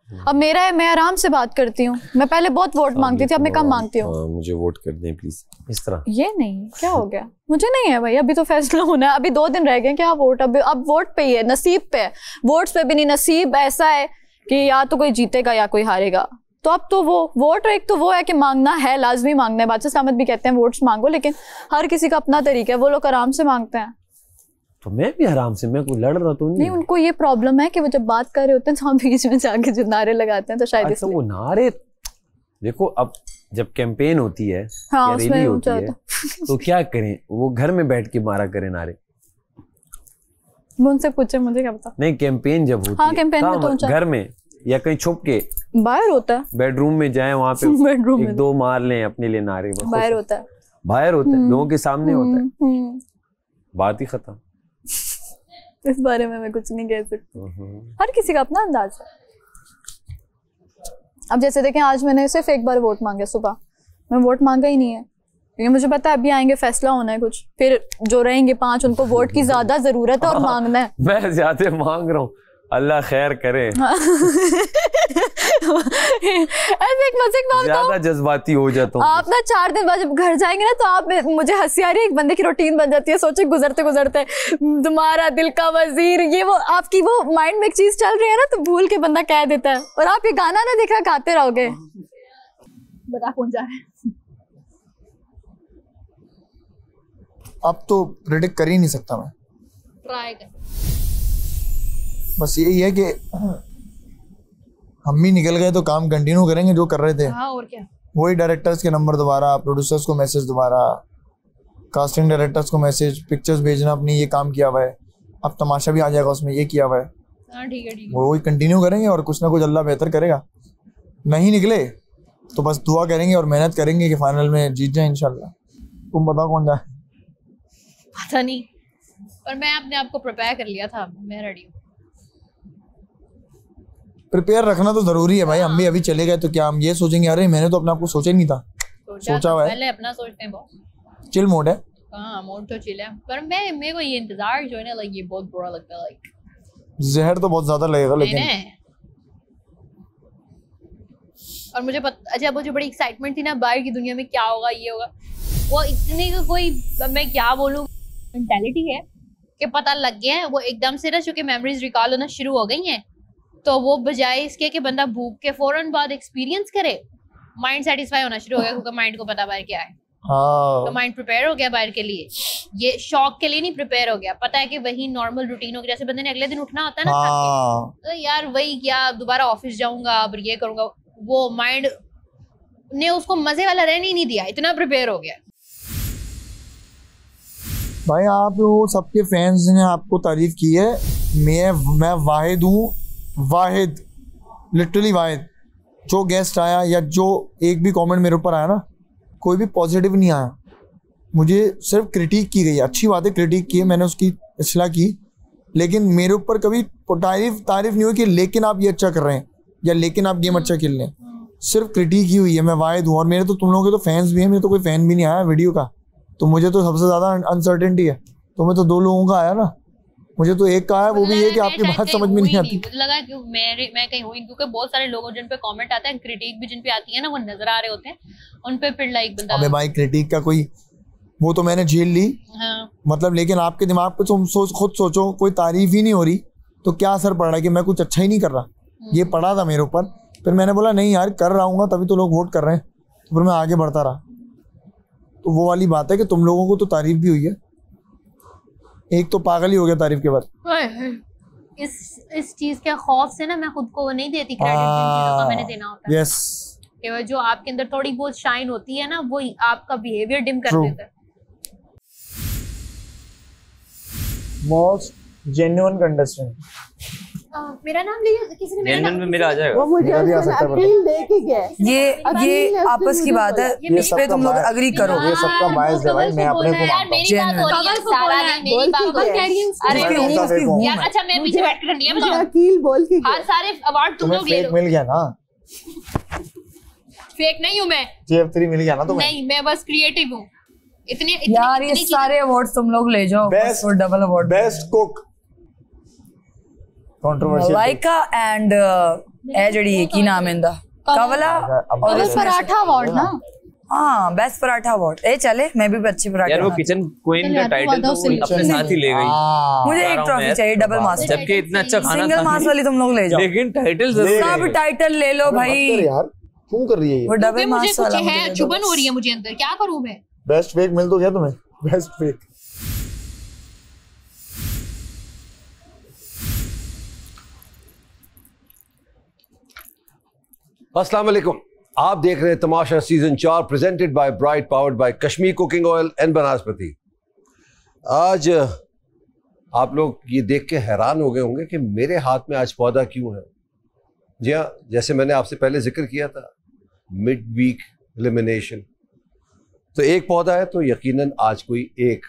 I: अब मेरा है, मैं आराम से बात करती हूँ। मैं पहले बहुत वोट मांगती थी, अब मैं कम मांगती हूँ।
E: मुझे वोट कर दें प्लीज, इस तरह।
I: ये नहीं, क्या हो गया? मुझे नहीं है भाई, अभी तो फैसला होना है, अभी 2 दिन रह गए क्या? वोट अब वोट पे ही है, नसीब पे है, वोट्स पे भी नहीं, नसीब ऐसा है कि या तो कोई जीतेगा या कोई हारेगा। तो अब तो वो वोट एक तो वो है कि मांगना है, लाजमी मांगना है। बादशाह सामत भी कहते हैं वोट्स मांगो, लेकिन हर किसी का अपना तरीका है। वो लोग आराम से मांगते हैं,
E: तो मैं भी आराम से, मैं कोई लड़ रहा तो नहीं।
I: उनको ये प्रॉब्लम है कि वो जब बात कर रहे होते हैं तो हम बीच में जाके जो नारे लगाते हैं, तो शायद
E: अच्छा, वो नारे देखो, अब जब कैंपेन होती है
I: हाँ,
E: या रैली होती है तो क्या करें, वो घर में बैठ के मारा करें नारे।
I: उनसे पूछे, मुझे क्या पता।
E: नहीं, कैंपेन जब होती
I: हाँ,
E: है
I: कैंपेन में तो
E: घर में या कहीं छुप के
I: बाहर होता है,
E: बेडरूम में जाए, वहां पे
I: बेडरूम
E: एक दो मार लें अपने लिए नारे।
I: बाहर होता है,
E: बाहर होता है, लोगों के सामने होता है, बात ही खत्म।
I: इस बारे में मैं कुछ नहीं कह सकती, हर किसी का अपना अंदाज है। अब जैसे देखें, आज मैंने सिर्फ एक बार वोट मांगे सुबह, मैं वोट मांगा ही नहीं है क्योंकि मुझे पता है अभी आएंगे, फैसला होना है कुछ, फिर जो रहेंगे 5 उनको वोट की ज्यादा जरूरत है और मांगना है।
E: मैं ज्यादा मांग रहा हूँ, अल्लाह खैर करे।
I: ऐसे एक मजे की बात
E: ज्यादा जज्बाती हो जाता हूँ।
I: आप ना 4 दिन बाद जब घर जाएंगे ना, तो आप, मुझे हंसी आ रही है, एक बंदे की रूटीन बन जाती है। सोचे गुजरते गुजरते तुम्हारा दिल का वजीर, ये वो आपकी वो माइंड में एक चीज चल रही है ना, तो भूल के बंदा कह देता है, और आप ये गाना ना देखा गाते रहोगे।
H: बता कौन जा रहा है?
F: अब तो प्रेडिक्ट कर ही नहीं सकता मैं,
H: ट्राई कर।
F: बस यही है कि हम भी निकल गए तो काम कंटिन्यू करेंगे जो कर रहे थे।
H: हाँ, और क्या।
F: वही डायरेक्टर्स के नंबर दोबारा, प्रोड्यूसर्स को मैसेज दोबारा, कास्टिंग डायरेक्टर्स को मैसेज, पिक्चर्स भेजना, अपनी ये काम किया हुआ है, अब तमाशा भी आ जाएगा उसमें, ये किया हुआ है।
H: हाँ, ठीक है, ठीक है।
F: वो वही कंटिन्यू करेंगे और कुछ ना कुछ अल्लाह बेहतर करेगा। नहीं निकले तो बस दुआ करेंगे और मेहनत करेंगे कि फाइनल में जीत जाए इंशाल्लाह। तुम बताओ कौन जाए?
H: पता नहीं, पर मैं अपने आप को प्रिपेयर कर लिया था, मैं रेडी हूँ।
F: प्रिपेयर रखना तो जरूरी है भाई। हम भी अभी चले गए तो क्या हम ये सोचेंगे अरे मैंने तो अपने आप को सोचा ही नहीं था? सोचा हुआ है,
H: पहले अपना सोचते हैं बहुत।
F: चिल मोड है।
H: हाँ, मोड तो चिल है, पर मेरे को ये इंतजार जो है ना, लाइक ये बहुत बुरा लगता है। लाइक
F: जहर तो बहुत ज्यादा लगेगा लेकिन।
H: और मुझे अच्छा, वो जो बड़ी एक्साइटमेंट थी ना बाहर की दुनिया में क्या होगा, ये होगा, वो इतनी कोई, मैं क्या बोलूँ, मेंटालिटी है कि पता लग गया है। वो एकदम से ना चूंकि मेमोरीज रिकॉल होना शुरू हो गई हैं, तो वो बजाय इसके कि बंदा भूख के फौरन बाद एक्सपीरियंस करे, माइंड सेटिस्फाई होना शुरू हो गया, क्योंकि माइंड को पता बाहर क्या है। तो माइंड प्रिपेयर हो गया बाहर के लिए, ये शॉक के लिए नहीं प्रिपेयर हो गया। पता है कि वही नॉर्मल रूटीन हो गया, जैसे बंदे ने अगले दिन उठना होता है ना, तो यार वही क्या, दोबारा ऑफिस जाऊंगा, अब ये करूंगा, वो माइंड ने उसको मजे वाला रहने ही नहीं दिया, इतना प्रिपेयर हो गया।
F: भाई आप वो सबके फैंस ने आपको तारीफ की है, मैं वाहिद हूँ, वाहिद, लिटरली वाहिद। जो गेस्ट आया या जो एक भी कमेंट मेरे ऊपर आया ना, कोई भी पॉजिटिव नहीं आया, मुझे सिर्फ क्रिटिक की गई। अच्छी बात है, क्रिटिक की है, मैंने उसकी इस्लाह की, लेकिन मेरे ऊपर कभी तारीफ नहीं हुई कि लेकिन आप ये अच्छा कर रहे हैं या लेकिन आप गेम अच्छा खेल रहे हैं। सिर्फ क्रिटिक ही हुई है। मैं वाहिद हूँ, और मेरे तो तुम लोगों के तो फैंस भी हैं, मेरे तो कोई फैन भी नहीं आया वीडियो का, तो मुझे तो सबसे ज़्यादा अनसर्टेनिटी है। तुम्हें तो 2 लोगों का आया ना, मुझे तो एक का आया, वो भी ये कि आपकी बात समझ में नहीं आती।
H: मुझे लगा कि मैं कहीं हुई, क्योंकि बहुत सारे लोगों जिन पे कमेंट आता है, क्रिटिक भी जिन पे आती है ना, वो नजर आ रहे होते हैं उन पे, फिर लाइक बंदा,
F: अबे भाई क्रिटिक का कोई, वो तो मैंने झेल ली।
H: हाँ।
F: मतलब लेकिन आपके दिमाग पे तुम खुद सोचो, कोई तारीफ ही नहीं हो रही तो क्या असर पड़ रहा है कि मैं कुछ अच्छा ही नहीं कर रहा। ये पड़ा था मेरे ऊपर, फिर मैंने बोला नहीं यार कर रहा हूँ, तभी तो लोग वोट कर रहे हैं, तो फिर मैं आगे बढ़ता रहा। तो वो वाली बात है कि तुम लोगों को तो तारीफ भी हुई है, एक तो पागल ही हो गया तारीफ के बाद।
H: इस चीज के खौफ से ना मैं खुद को नहीं देती क्रेडिट, जिन चीजों का मैंने देना होता है।
F: यस,
H: कि जो आपके अंदर थोड़ी बहुत शाइन होती है ना, वो आपका बिहेवियर डिम कर देता है।
F: Most genuine contestant.
H: मेरा नाम लिया किसी ने, मेरा नाम
J: में मेरा आ जाएगा।
C: वो मुझे अकील लेके गया।
K: ये आपस की बात है, इस पे तुम लोग अग्री करो।
F: ये सबका बायस है भाई, मैं अपने को मानता
H: मेरी बात हो रही है, सारा दिन मेरी बात कह रही हूँ। अरे यार, अच्छा मैं पीछे बैठ कर नहीं है, बताओ।
C: अकील बोल के
H: हर सारे अवार्ड तुम लोग ले लो।
F: मिल गया ना,
H: फेक नहीं हूँ मैं।
F: JF3 मिल गया ना तुम्हें?
H: नहीं, मैं बस क्रिएटिव हूँ। इतने
K: यार ये सारे अवार्ड तुम लोग ले जाओ।
F: बेस्ट
K: और double award,
F: best cook, controversial
K: Malaika and ए जड़ी की नाम इंदा कवला,
I: और पराठा अवार्ड ना,
K: हाँ बेस्ट पराठा अवार्ड। ए चले, मैं भी अच्छी पराठा।
J: यार वो किचन क्वीन का टाइटल तो वो अपने साथ ही ले गई।
K: मुझे एक ट्रॉफी चाहिए डबल मास्टर,
J: जबकि इतना अच्छा खाना
K: सिंगल मास्टर वाली तुम लोग ले जाओ,
J: लेकिन टाइटल
K: सब टाइटल ले लो भाई
F: यार। क्यों कर रही है ये?
K: वो डबल
H: मुझे
K: मास्टर
H: कुछ
K: वाला
H: है, चुभन हो रही है मुझे अंदर, क्या करूं मैं?
F: बेस्ट फेक मिल तो गया तुम्हें, बेस्ट फेक।
E: अस्सलाम वालेकुम, आप देख रहे हैं Tamasha season 4 presented by Bright, powered by Kashmir cooking oil and Banaspati. आज आप लोग ये देख के हैरान हो गए होंगे कि मेरे हाथ में आज पौधा क्यों है। जी हाँ, जैसे मैंने आपसे पहले जिक्र किया था, मिड वीक एलिमिनेशन, तो एक पौधा है तो यकीनन आज कोई एक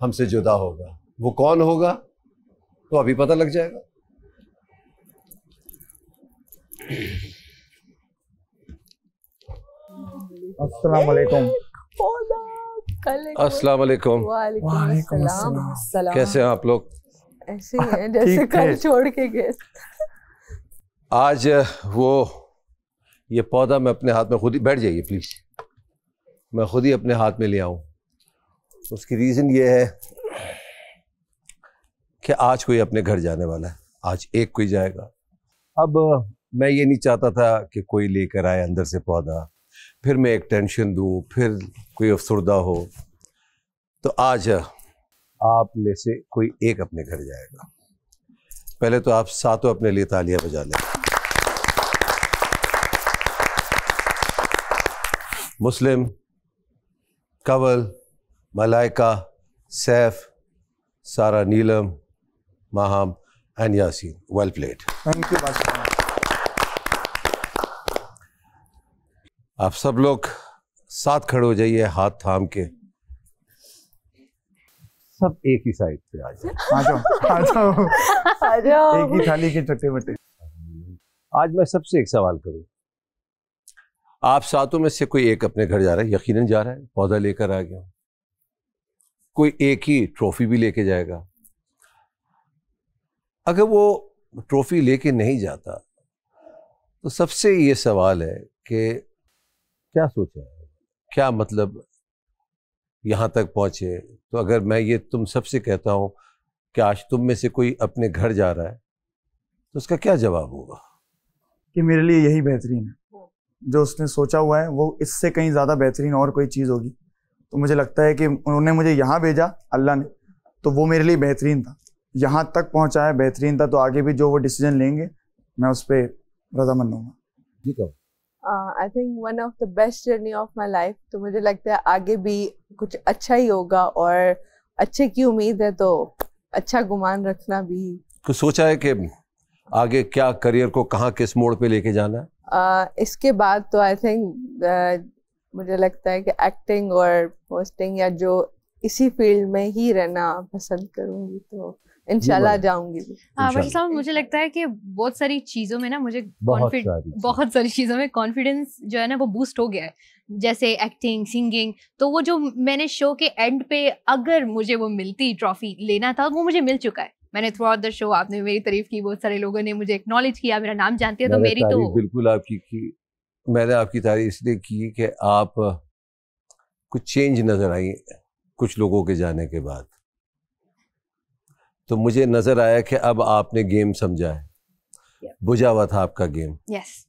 E: हमसे जुदा होगा। वो कौन होगा तो अभी पता लग जाएगा।
F: अस्सलाम वालेकुम।
E: अस्सलाम वालेकुम।
C: वालेकुम अस्सलाम।
E: कैसे हैं आप लोग?
C: ऐसे ही हैं जैसे कल छोड़ के गए।
E: आज वो ये पौधा मैं अपने हाथ में खुद ही, बैठ जाइए प्लीज, मैं खुद ही अपने हाथ में ले आऊं। उसकी रीजन ये है कि आज कोई अपने घर जाने वाला है, आज एक कोई जाएगा। अब मैं ये नहीं चाहता था कि कोई लेकर आए अंदर से पौधा, फिर मैं एक टेंशन दूं, फिर कोई अफसरदा हो। तो आज आप में से कोई एक अपने घर जाएगा। पहले तो आप सातों अपने लिए तालियां बजा लें। मुस्लिम, Kanwal, Malaika, Saif, Sara, Neelam, Maham and Yasin, well played.
F: Thank you Badshah.
E: आप सब लोग साथ खड़े हो जाइए, हाथ थाम के, सब एक ही साइड पे आ जाओ।
F: आ जाओ। एक ही थाली के चट्टे बट्टे।
E: आज मैं सबसे एक सवाल करूं, आप सातों में से कोई एक अपने घर जा रहा है, यकीनन जा रहा है, पौधा लेकर आ गया। कोई एक ही ट्रॉफी भी लेके जाएगा। अगर वो ट्रॉफी लेके नहीं जाता तो सबसे ये सवाल है कि क्या सोचा है, क्या मतलब यहां तक पहुंचे। तो अगर मैं ये तुम सबसे कहता हूं कि आज तुम में से कोई अपने घर जा रहा है तो उसका क्या जवाब होगा?
F: कि मेरे लिए यही बेहतरीन है, जो उसने सोचा हुआ है वो इससे कहीं ज्यादा बेहतरीन और कोई चीज होगी। तो मुझे लगता है कि उन्होंने मुझे यहाँ भेजा अल्लाह ने, तो वो मेरे लिए बेहतरीन था, यहाँ तक पहुंचाया बेहतरीन था। तो आगे भी जो वो डिसीजन लेंगे मैं उस पर रजामंद हूँ।
E: जी कहो।
C: I think one of the best journey of my life. तो मुझे लगता है आगे भी कुछ अच्छा ही होगा, और अच्छे की उम्मीद है तो अच्छा गुमान रखना भी।
E: तो सोचा है कि आगे क्या करियर को कहाँ किस मोड़ पे लेके जाना है?
C: इसके बाद तो आई थिंक मुझे लगता है कि एक्टिंग और पोस्टिंग या जो इसी फील्ड में ही रहना पसंद करूंगी, तो इंशाल्लाह जाऊंगी भी।
H: बट साहब मुझे लगता है कि बहुत सारी चीज़ों में ना मुझे बहुत सारी चीज़ों में कॉन्फिडेंस जो है ना वो बूस्ट हो गया है, जैसे एक्टिंग, सिंगिंग। तो वो जो मैंने शो के एंड पे अगर मुझे वो मिलती ट्रॉफी लेना था, वो मुझे मिल चुका है। मैंने थ्रू आउट द शो, आपने मेरी तारीफ की, बहुत सारे लोगों ने मुझे एक्नॉलेज किया, मेरा नाम जानते हैं, तो मेरी तो
E: बिल्कुल आपकी की। मैंने आपकी तारीफ इसलिए की कि आप कुछ चेंज नजर आई कुछ लोगों के जाने के बाद। तो मुझे नजर आया कि अब आपने गेम समझा है, बुझा हुआ था आपका गेम।
H: यस।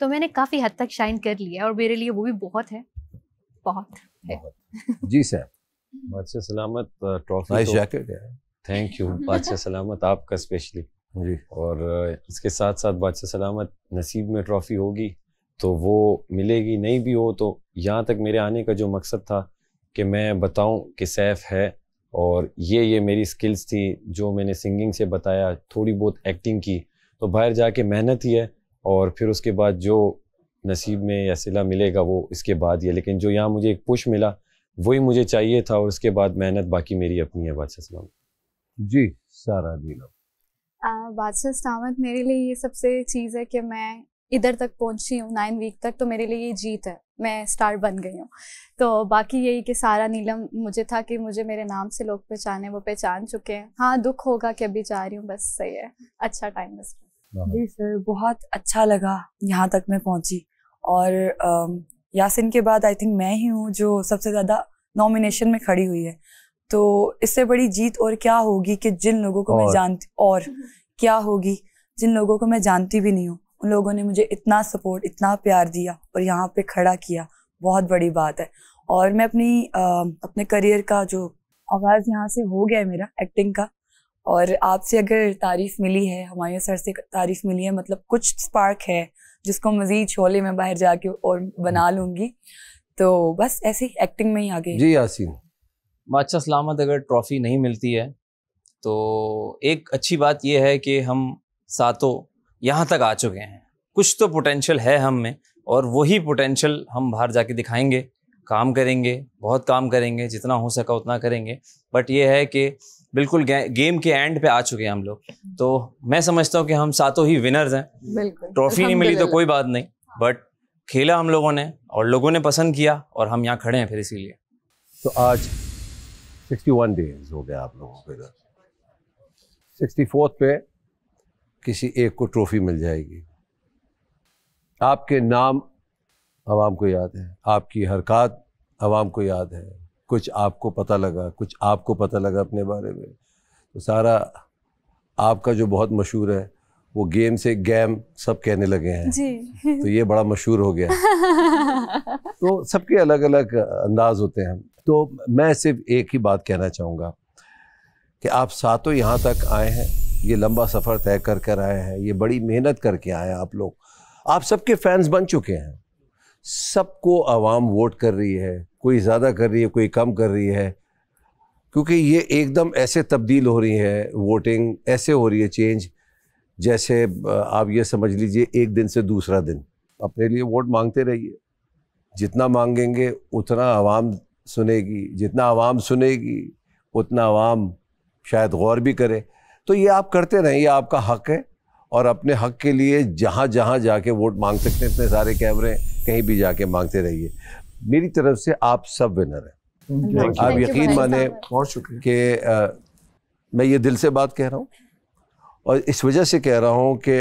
H: तो मैंने काफी हद तक शाइन कर लिया, और मेरे लिए वो भी बहुत है।
E: जी सर।
J: बादशाह सलामत, ट्रॉफी
E: नाइस जैकेट है।
J: थैंक यू बादशाह सलामत, आपका स्पेशली
E: जी।
J: और इसके साथ साथ बादशाह सलामत, नसीब में ट्रॉफी होगी तो वो मिलेगी, नहीं भी हो तो यहाँ तक मेरे आने का जो मकसद था कि मैं बताऊं कि सैफ है, और ये मेरी स्किल्स थी जो मैंने सिंगिंग से बताया, थोड़ी बहुत एक्टिंग की, तो बाहर जाके मेहनत ही है, और फिर उसके बाद जो नसीब में या सिला मिलेगा वो इसके बाद ही है। लेकिन जो यहाँ मुझे एक पुश मिला वही मुझे चाहिए था, और उसके बाद मेहनत बाकी मेरी अपनी है। बादशाह सलामत
E: जी। सारा नीलम।
I: बादशाह सलामत, मेरे लिए ये सबसे चीज़ है कि मैं इधर तक पहुंची हूँ 9 वीक तक, तो मेरे लिए ये जीत है, मैं स्टार बन गई हूँ। तो बाकी यही कि सारा नीलम मुझे था कि मुझे मेरे नाम से लोग पहचाने, वो पहचान चुके हैं। हाँ दुख होगा कि अभी जा रही हूँ, बस सही है, अच्छा टाइम बस।
K: जी सर, बहुत अच्छा लगा यहाँ तक मैं पहुँची, और यासिन के बाद आई थिंक मैं ही हूँ जो सबसे ज़्यादा नॉमिनेशन में खड़ी हुई है। तो इससे बड़ी जीत और क्या होगी कि जिन लोगों को मैं जानती, और क्या होगी जिन लोगों को मैं जानती भी नहीं हूँ, उन लोगों ने मुझे इतना सपोर्ट, इतना प्यार दिया और यहाँ पे खड़ा किया, बहुत बड़ी बात है। और मैं अपने करियर का जो आगाज़ यहाँ से हो गया है मेरा एक्टिंग का, और आपसे अगर तारीफ मिली है, हुमायूं सर से तारीफ मिली है, मतलब कुछ स्पार्क है जिसको मजीद शोले में बाहर जाके और बना लूंगी। तो बस ऐसे ही एक्टिंग में ही आगे।
E: जी यासीन,
J: अच्छा सलामत अगर ट्रॉफी नहीं मिलती है तो एक अच्छी बात यह है कि हम सातों यहाँ तक आ चुके हैं, कुछ तो पोटेंशियल है हम में और वही पोटेंशियल हम बाहर जाके दिखाएंगे, काम करेंगे, बहुत काम करेंगे, जितना हो सका उतना करेंगे। बट ये है कि बिल्कुल गेम के एंड पे आ चुके हैं हम लोग, तो मैं समझता हूँ कि हम सातों ही विनर्स हैं। ट्रॉफी नहीं मिली तो कोई बात नहीं, बट खेला हम लोगों ने और लोगों ने पसंद किया और हम यहाँ खड़े हैं फिर इसीलिए।
E: तो आज 61 डेज हो गया आप लोगों के इधर, 64th पे किसी एक को ट्रॉफी मिल जाएगी। आपके नाम आवाम को याद है, आपकी हरकत आवाम को याद है, कुछ आपको पता लगा, कुछ आपको पता लगा अपने बारे में, तो सारा आपका जो बहुत मशहूर है वो गेम से गैम सब कहने लगे हैं जी। तो ये बड़ा मशहूर हो गया। तो सबके अलग अलग अंदाज होते हैं। तो मैं सिर्फ एक ही बात कहना चाहूँगा कि आप सातों यहाँ तक आए हैं, ये लंबा सफ़र तय कर कर आए हैं, ये बड़ी मेहनत करके आए हैं आप लोग, आप सबके फैंस बन चुके हैं, सबको आवाम वोट कर रही है, कोई ज़्यादा कर रही है, कोई कम कर रही है, क्योंकि ये एकदम ऐसे तब्दील हो रही है, वोटिंग ऐसे हो रही है चेंज, जैसे आप ये समझ लीजिए एक दिन से दूसरा दिन। अपने लिए वोट मांगते रहिए, जितना मांगेंगे उतना आवाम सुनेगी, जितना आवाम सुनेगी उतना आवाम शायद गौर भी करे। तो ये आप करते रहें, ये आपका हक़ है, और अपने हक़ के लिए जहाँ जहाँ जाके वोट मांग सकते हैं, इतने सारे कैमरे कहीं भी जाके मांगते रहिए। मेरी तरफ से आप सब विनर हैं। आप यकीन माने कि मैं ये दिल से बात कह रहा हूँ, और इस वजह से कह रहा हूँ कि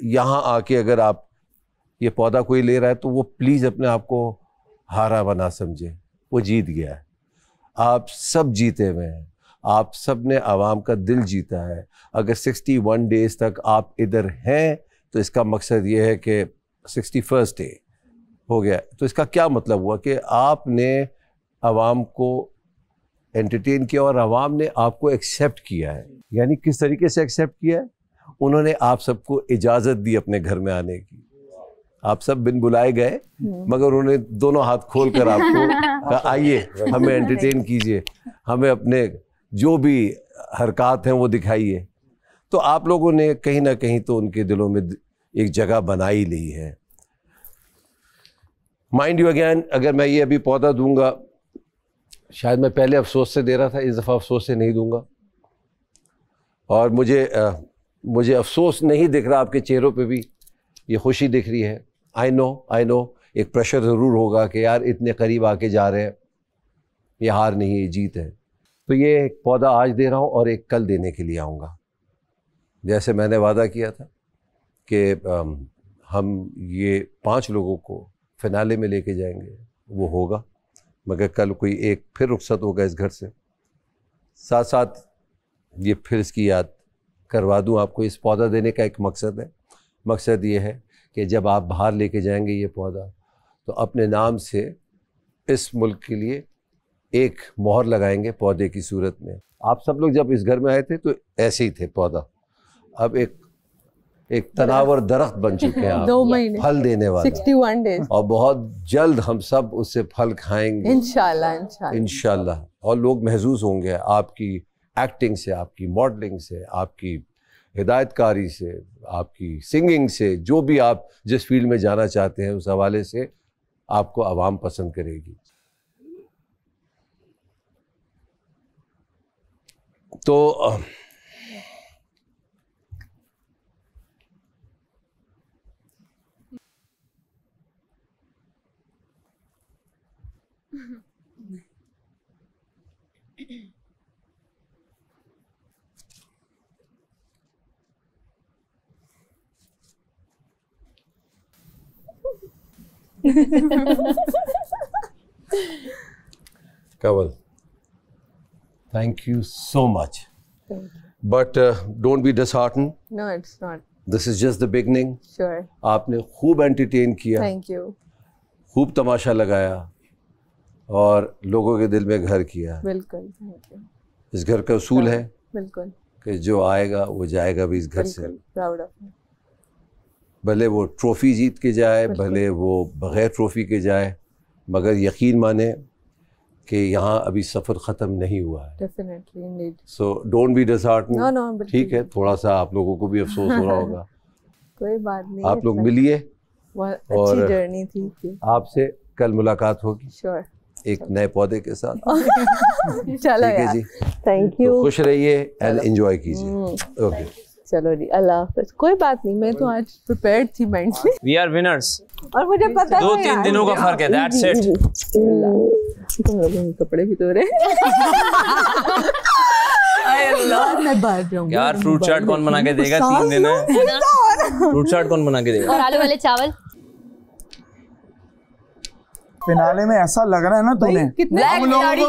E: यहाँ आके अगर आप ये पौधा कोई ले रहा है तो वो प्लीज़ अपने आप को हारा बना समझे, वो जीत गया है। आप सब जीते हुए हैं, आप सब ने आवाम का दिल जीता है। अगर 61 डेज तक आप इधर हैं तो इसका मकसद ये है कि 61st डे हो गया, तो इसका क्या मतलब हुआ कि आपने आवाम को एंटरटेन किया और आवाम ने आपको एक्सेप्ट किया है। यानी किस तरीके से एक्सेप्ट किया है? उन्होंने आप सबको इजाज़त दी अपने घर में आने की। आप सब बिन बुलाए गए, मगर उन्होंने दोनों हाथ खोल कर आपको कहा आइए हमें एंटरटेन कीजिए, हमें अपने जो भी हरकत हैं वो दिखाइए। तो आप लोगों ने कहीं ना कहीं तो उनके दिलों में एक जगह बना ही ली है। माइंड यू अगेन, अगर मैं ये अभी पौधा दूंगा, शायद मैं पहले अफसोस से दे रहा था, इस दफ़ा अफसोस से नहीं दूंगा। और मुझे अफसोस नहीं दिख रहा, आपके चेहरों पे भी ये खुशी दिख रही है। आई नो एक प्रेशर ज़रूर होगा कि यार इतने करीब आके जा रहे हैं, ये हार नहीं है, ये जीत है। तो ये एक पौधा आज दे रहा हूँ और एक कल देने के लिए आऊँगा। जैसे मैंने वादा किया था कि हम ये 5 लोगों को फिनाले में लेके जाएंगे, वो होगा, मगर कल कोई एक फिर रुखसत होगा इस घर से। साथ साथ ये फिर इसकी याद करवा दूँ आपको, इस पौधा देने का एक मकसद है। मकसद ये है कि जब आप बाहर लेके जाएंगे ये पौधा, तो अपने नाम से इस मुल्क के लिए एक मोहर लगाएंगे पौधे की सूरत में। आप सब लोग जब इस घर में आए थे तो ऐसे ही थे पौधा, अब एक तनावर दरख्त बन चुके हैं आप,
C: 2 महीने
E: फल देने वाला,
C: 61 डेज,
E: और बहुत जल्द हम सब उससे फल खाएंगे इंशाल्लाह। और लोग महसूस होंगे आपकी एक्टिंग से, आपकी मॉडलिंग से, आपकी हिदायतकारी से, आपकी सिंगिंग से, जो भी आप जिस फील्ड में जाना चाहते हैं उस हवाले से आपको आवाम पसंद करेगी। तो
L: Kawal, thank you so much. But don't be disheartened.
C: No, it's not.
L: This is just the beginning.
C: Sure.
L: आपने खूब एंटरटेन किया,
C: Thank you.
L: खूब तमाशा लगाया और लोगों के दिल में घर किया।
C: बिल्कुल। Thank you.
L: इस घर का उसूल है
C: बिल्कुल।
L: कि जो आएगा वो जाएगा भी इस घर से।
C: Proud of you.
L: भले वो ट्रॉफी जीत के जाए, भले वो बगैर ट्रॉफी के जाए, मगर यकीन माने कि यहाँ अभी सफ़र ख़त्म नहीं हुआ है।
C: Definitely, indeed.
L: So don't be disheartened.
C: No, no, बिल्कुल।
L: ठीक है, थोड़ा सा आप लोगों को भी अफसोस हो रहा होगा।
C: कोई बात नहीं।
L: आप लोग मिलिए,
C: बहुत
L: और
C: अच्छी जर्नी थी।
L: आपसे कल मुलाकात होगी।
C: Sure.
L: एक नए पौधे के साथ।
C: चलो
L: ठीक है
C: यार।
L: जी।
C: Thank you.
L: तो खुश रहिए एंड एंजॉय कीजिए। ओके।
C: चलो जी, अल्लाह हाफ़िज़। कोई बात नहीं, मैं तो आज प्रिपेयर्ड थी मेंटली।
J: We are winners.
C: और मुझे पता है
J: 2-3 दिनों का फर्क है, दैट्स इट।
C: तुम लोगों के कपड़े भी धो रहे मैं बाहर जाऊंगी
J: यार। फ्रूट चाट कौन बना के देगा? 3 दिन है। फ्रूट चाट कौन बना के देगा?
H: और आलू वाले चावल।
F: फिनाले में ऐसा लग रहा है ना तूने, हम लोगों को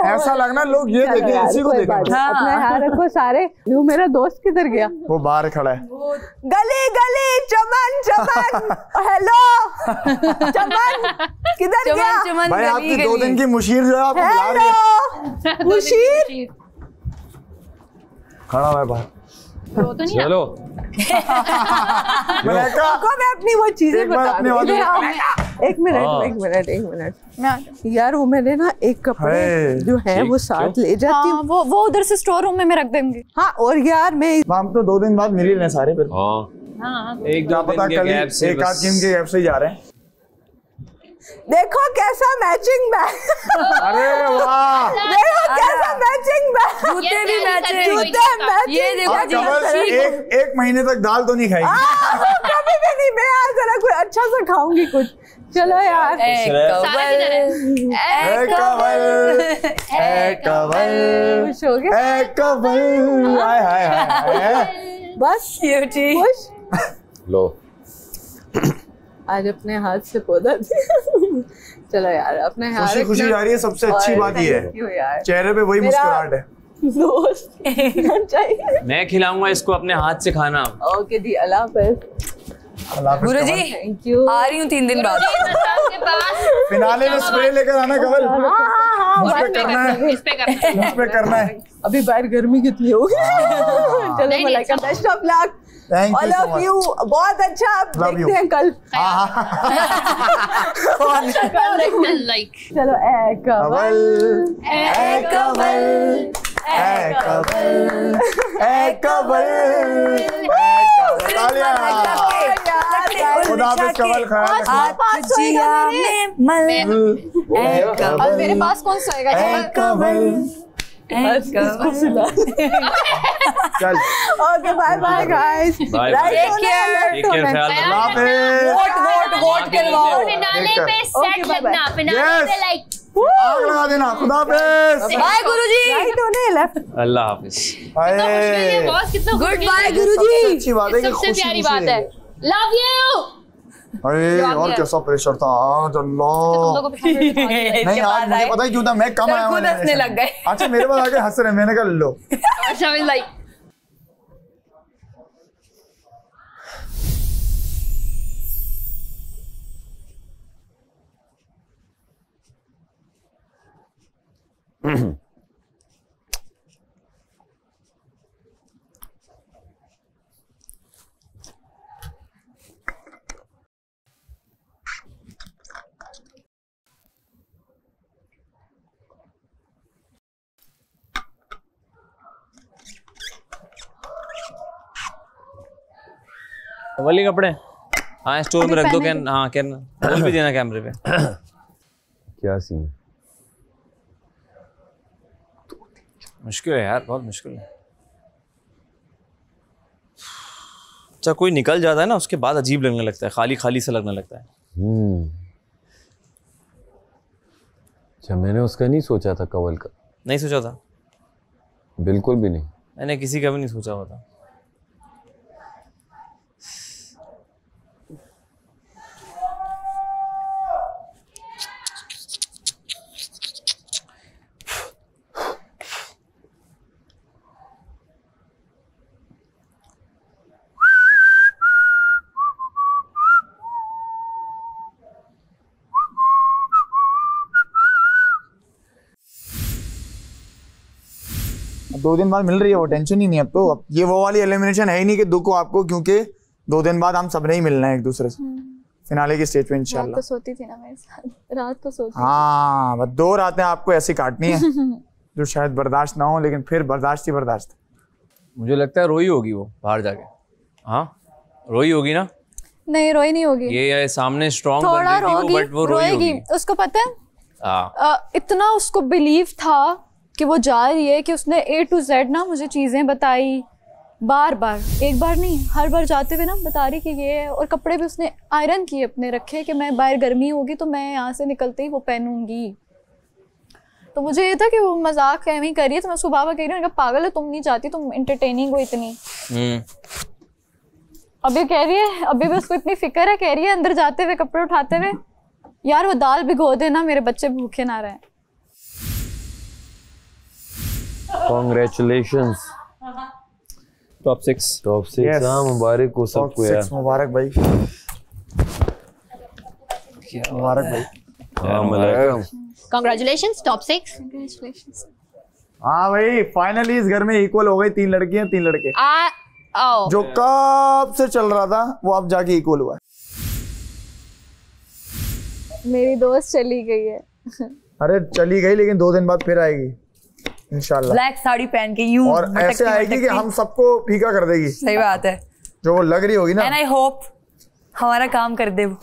F: ऐसा लगना लोग ये देखें, इसी को देखें।
C: अपने हाथ रखो सारे। वो मेरा दोस्त किधर गया?
F: वो बाहर खड़ा है।
C: गली गली चमन चमन, हेलो चमन किधर गया?
F: भाई आपकी 2 दिन की मुशीर जो है आपको बुला रही है।
C: मुशीर
F: खड़ा हुआ है बाहर।
J: चलो
C: मैं अपनी वो चीजें बता रही हूँ। एक मिनट यार, वो मैंने ना एक कपड़े जो है वो साथ ले जाती हूँ।
K: वो उधर से स्टोर रूम में मैं रख दूंगी।
C: हाँ, और यार मैं
F: हम तो 2 दिन बाद मिल ही रहे सारे फिर।
J: एक
F: क्या पता कल एक आध दिन के गैप से ही जा रहे हैं।
C: देखो कैसा मैचिंग बैग।
F: अरे वाह,
C: देखो कैसा मैचिंग बैग।
K: जूते भी मैचिंग।
C: जूते मैचिंग।
K: ये देखो
F: एक महीने तक दाल तो नहीं खाएगी।
C: कभी भी नहीं। मैं आज जरा कोई अच्छा सा खाऊंगी कुछ। चलो यार। खुश हो गए?
F: हाय हाय हाय।
C: बस खुश।
L: लो
C: आज अपने हाथ से पौधा चलो यार, अपने हाथ
F: खुशी खुशी जा रही है। सबसे अच्छी बात ये है, चेहरे पे वही मुस्कुराहट है।
C: दोस्त चाहिए।
J: मैं खिलाऊंगा इसको अपने हाथ से खाना।
C: ओके जी, अल्लाह हाफ़िज़।
K: गुरुजी
C: थैंक यू।
K: आ रही हूँ 3 दिन बाद।
F: फिनाले में स्प्रे लेकर आना कवल। उस पे करना है।
C: अभी बाहर गर्मी कितनी होगी। चलो Malaika, best of luck. All of you. बहुत अच्छा, आप देखते हैं कल। चलो ए कवल, ए कवल,
F: ए कवल, ए कवल। खुदा हाफिज़ कवल।
I: और मेरे पास कौन सोएगा?
F: चल
C: okay, bye bye guys.
K: Vote करवाओ।
H: फिनाले पे सेट लगना, फिनाले पे लाइक
F: आग लगा देना। खुदा हाफिज़।
K: बाय गुरुजी।
C: राइट होने लेफ्ट।
J: अल्लाह हाफिज।
K: Good bye Guruji.
F: अच्छी बात है कि
H: सबसे प्यारी बात है। Love you.
F: अरे और कैसा प्रेशर था आज। अल्लाह नहीं, आज मुझे पता ही क्यों था, मैं कम आया हूं।
K: हंसने लग गए।
F: अच्छा मेरे पास आके हंस रहे, मैंने कहा लो।
H: अच्छा लाइक
J: वाली कपड़े हाँ स्टोर में रख दो। कैन हाँ कैन बोल भी देना कैमरे पे।
L: क्या सीन?
J: मुश्किल है यार, बहुत मुश्किल है। अच्छा कोई निकल जाता है ना, उसके बाद अजीब लगने लगता है, खाली खाली सा लगने लगता है।
L: अच्छा मैंने उसका नहीं सोचा था, कवल का
J: नहीं सोचा था?
L: बिल्कुल भी नहीं।
J: मैंने किसी का भी नहीं सोचा हुआ था।
F: 2 दिन बाद मिल रही है वो, टेंशन ही नहीं। अब तो अब ये वो वाली एलिमिनेशन है ही नहीं कि दुख हो आपको, क्योंकि 2 दिन बाद हम सब नहीं मिलना है एक दूसरे से फिनाले की स्टेज पे इंशाल्लाह।
I: रात को सोती थी ना मेरे साथ, रात को सोती।
F: हाँ बस 2 रातें आपको ऐसी काटनी है जो शायद बर्दाश्त ना हो, लेकिन फिर बर्दाश्त ही बर्दाश्त।
J: मुझे लगता है रोई होगी वो बाहर जाके। हाँ रोई होगी ना?
I: नहीं रोई नहीं होगी,
J: ये सामने स्ट्रॉन्ग
I: थोड़ा
J: बन रही थी वो, बट वो रोई होगी।
I: उसको पता है इतना उसको बिलीव था कि वो जा रही है कि उसने A to Z ना मुझे चीजें बताई बार बार, एक बार नहीं हर बार जाते हुए ना बता रही कि ये है। और कपड़े भी उसने आयरन किए अपने रखे कि मैं बाहर गर्मी होगी तो मैं यहाँ से निकलते ही वो पहनूंगी। तो मुझे ये था कि वो मजाक है ही कर रही है, तो मैं उसको बाबा कह रही हूँ पागल है तुम नहीं चाहती, तुम इंटरटेनिंग हो इतनी। अभी कह रही है, अभी भी उसको इतनी फिक्र है, कह रही है अंदर जाते हुए कपड़े उठाते हुए यार वो दाल भिगो देना मेरे बच्चे भूखे ना रहे।
E: Congratulations.
D: Top 6
E: yes. हाँ मुबारक हो सबको यार।
F: मुबारक भाई, मुबारक भाई।
E: हाँ मुबारक।
H: Congratulations, top 6.
I: Congratulations.
F: हाँ भाई फाइनली इस घर में इक्वल हो गई, 3 लड़कियां 3 लड़के। जो कब से चल रहा था वो अब जाके इक्वल हुआ है।
I: मेरी दोस्त चली गई है।
F: अरे चली गई लेकिन 2 दिन बाद फिर आएगी इंशाल्लाह।
K: ब्लैक साड़ी पहन के यूं
F: और ऐसे आएगी कि हम सबको फीका कर देगी।
K: सही बात है,
F: जो वो लग रही होगी ना।
K: एंड आई होप हमारा काम कर दे। वो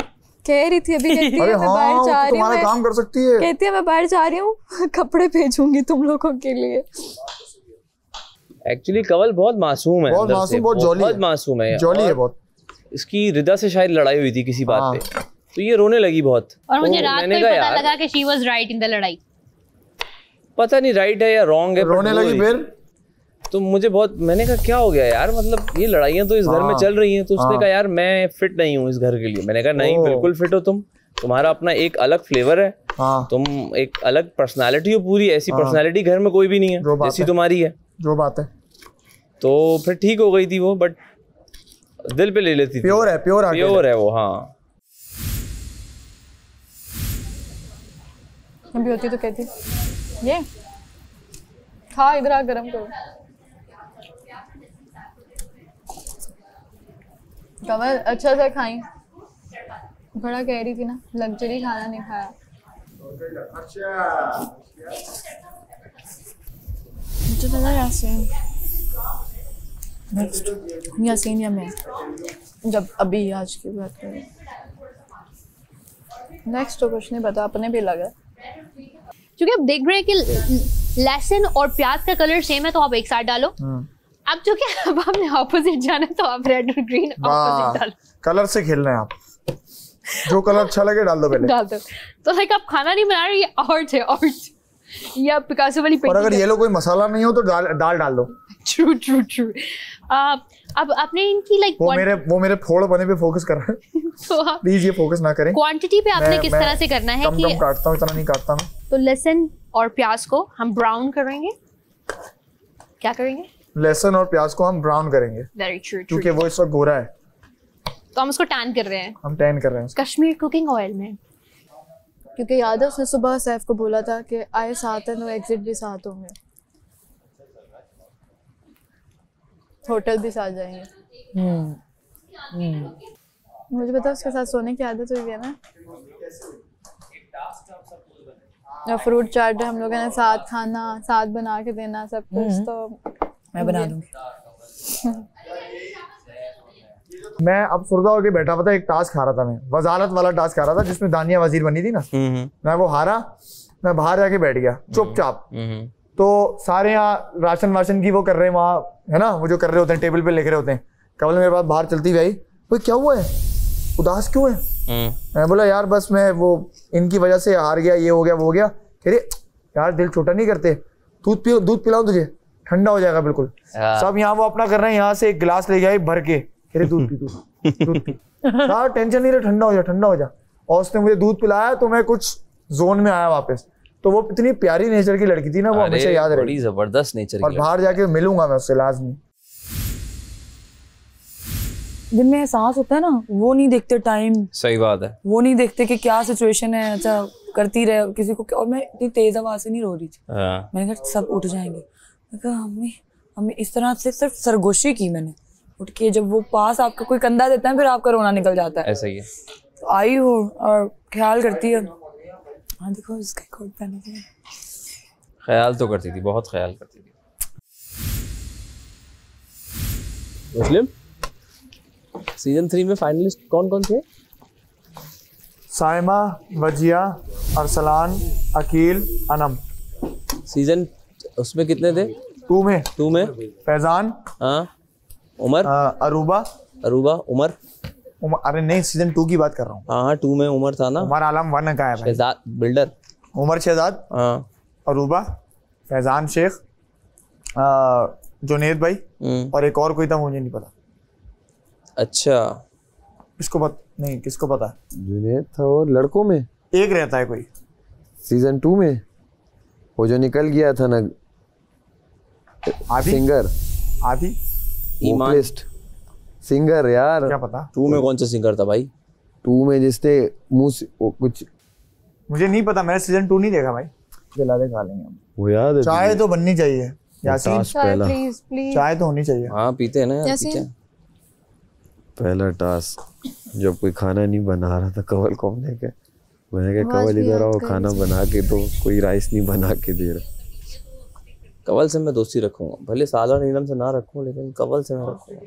I: कह रही थी अभी, कहती है मैं बाहर जा रही हूँ,
F: तुम्हारा काम कर सकती है।
I: कहती है मैं बाहर जा रही हूँ, कपड़े भेजूंगी तुम लोगों के लिए।
J: एक्चुअली कवल बहुत मासूम है,
F: बहुत मासूम, बहुत जॉली,
J: बहुत मासूम है,
F: जॉली है बहुत।
J: इसकी रिदा से शायद लड़ाई हुई थी किसी बात पे, तो ये रोने लगी बहुत।
H: और मुझे रात को पता लगा कि she was right in the लड़ाई।
J: पता नहीं राइट है या रॉन्ग है,
F: रोने लगी फिर।
J: तो मुझे बहुत, मैंने कहा क्या हो गया यार, मतलब ये लड़ाइयाँ तो इस घर में चल रही हैं। तो उसने कहा यार मैं फिट नहीं हूँ इस घर के लिए। मैंने कहा नहीं बिल्कुल फिट हो तुम, तुम्हारा अपना एक अलग फ्लेवर है, तुम एक अलग पर्सनालिटी हो, पूरी ऐसी पर्सनालिटी घर में कोई भी नहीं है जैसी तुम्हारी है।
F: जो बात है।
J: तो फिर ठीक हो गई थी वो, बट दिल पे ले लेती थी।
F: प्योर है, प्योर
J: है वो। हाँ
I: भी होती तो कहती ये खा, इधर आ गरम करो। कमल अच्छा सा खाई, बड़ा कह रही थी ना लग्जरी खाना नहीं खाया। मुझे लगा यासीन नेक्स्ट, यासीन या मैं, जब अभी आज की बात करें नेक्स्ट तो कुछ नहीं पता, अपने भी लगा
H: क्योंकि अब देख रहे हैं कि लहसुन और प्याज का कलर सेम है तो आप एक साथ डालो। अब जो कि अब आपने ऑपोजिट जाना है तो आप रेड और ग्रीन ऑपोजिट डालो।
F: कलर से खेलना है आप, जो कलर अच्छा लगे डाल दो पहले।
H: डाल दो। तो लाइक आप खाना नहीं बना रहे, ये आर्ट है, आर्ट। या पिकासो वाली पेंटिंग।
F: और अगर येलो कोई मसाला नहीं हो तो दाल डाल दो।
H: True true true. अब आपने इनकी लाइक
F: वो मेरे फोड़ बने पे फोकस कर रहे हैं।
H: तो
F: प्लीज ये फोकस ना करें।
H: क्वांटिटी पे आपने किस तरह से करना है कि
F: कम काटता हूँ, इतना नहीं काटता मैं।
H: तो लहसुन और प्याज को हम ब्राउन करेंगे। क्या करेंगे?
F: लहसुन और प्याज को हम ब्राउन करेंगे।
H: वेरी ट्रू,
F: क्योंकि वो इस वक्त गोरा है
H: तो हम उसको टैन कर रहे हैं।
F: हम टैन कर रहे हैं
H: कश्मीर कुकिंग ऑयल में।
I: क्योंकि याद है उसने सुबह सैफ को बोला था कि आए साथ हैं तो एग्जिट भी साथ होंगे, होटल भी साथ जाएंगे। मुझे पता उसके साथ सोने की आदत हुई है ना, या फ्रूट चाट हम लोगों ने साथ खाना, साथ बना के देना सब कुछ। तो
K: मैं बना दूंगी।
F: मैं अब सुरदा होके बैठा हुआ था, एक टास्क खा रहा था, मैं वजारत वाला टास्क खा रहा था जिसमें दानिया वजीर बनी थी ना। मैं वो हारा, मैं बाहर जाके बैठ गया चुपचाप। तो सारे यहाँ राशन वाशन की वो कर रहे हैं वहाँ, है ना, वो जो कर रहे होते हैं टेबल पे लिख रहे होते हैं। कवल मेरे पास बाहर चलती हुई आई, भाई क्या हुआ है, उदास क्यों है? मैं बोला यार बस मैं वो इनकी वजह से हार गया, ये हो गया वो हो गया। कह रहे यार दिल छोटा नहीं करते, दूध पिलाऊं तुझे, ठंडा हो जाएगा बिल्कुल। सब यहाँ वो अपना कर रहे हैं, यहाँ से एक गिलास ले गया भर के, कह रहे दूध पी, दूध पी। यार टेंशन नहीं ले, ठंडा हो जा, ठंडा हो जा। और उसने मुझे दूध पिलाया तो मैं कुछ जोन में आया वापस। तो वो इतनी प्यारी नेचर की लड़की थी ना, वो हमेशा याद रही।
J: बड़ी जबरदस्त नेचर की।
F: और बाहर जाके मिलूंगा मैं उससे लाजमी।
K: दिन में एहसास होता है ना, वो नहीं देखते टाइम।
J: सही बात है।
K: वो नहीं देखते कि क्या सिचुएशन है, अच्छा करती रहे किसी को। और मैं इतनी तेज आवाज से नहीं रो रही थी। मैंने कहा सब उठ जाएंगे, कहा मम्मी इस तरह से सिर्फ सरगोशी की मैंने उठ के। जब वो पास आपका कोई कंधा देता है फिर आपका रोना निकल जाता है।
J: ऐसा ही है।
K: तो आई हो और ख्याल करती है। हाँ देखो इसका कोट पहना था।
J: ख्याल तो करती थी, बहुत ख्याल करती थी। मुस्लिम सीजन 3 में फाइनलिस्ट कौन कौन थे?
F: साइमा, वजिया, अरसलान, अकील, अनम।
J: सीजन उसमें कितने थे?
F: 2 में।
J: 2 में
F: फैजान,
J: हाँ, उमर,
F: अरूबा,
J: उमर।
F: अरे नहीं, सीजन 2 की बात कर रहा हूँ।
J: हाँ 2 में उमर था ना।
F: उमर आलम 1 का है भाई।
J: शहजाद बिल्डर,
F: उमर शहजाद,
J: हाँ,
F: अरूबा, फैजान शेख, जुनेद भाई और एक और कोई था मुझे नहीं पता।
J: अच्छा
F: नहीं किसको पता है?
E: जुनेद था और लड़कों में
F: एक रहता है कोई
E: सीजन 2 में, वो जो निकल गया था ना
F: आदि?
E: सिंगर
F: आदि
E: वोकलिस्ट सिंगर यार।
F: क्या पता
J: 2 में कौन सा सिंगर था भाई?
E: 2 में जिसने मुंह से कुछ,
F: मुझे नहीं पता, मैंने सीजन 2 नहीं देखा भाई। खा लेंगे हम।
E: वो याद है?
F: चाय तो बननी चाहिए यासीन,
I: प्लीज प्लीज।
F: चाय तो होनी चाहिए।
J: हाँ पीते हैं ना यार, पीते हैं।
E: पहला टास्क जब कोई खाना नहीं बना रहा था कवल को हमने कहा, मैंने कहा कवल इधर आओ खाना बना के दो, कोई राइस नहीं बना के दे रहा।
J: कवल से मैं दोस्ती रखूंगा, भले साला नीलम से ना रखूं लेकिन कवल से मैं रखूंगा।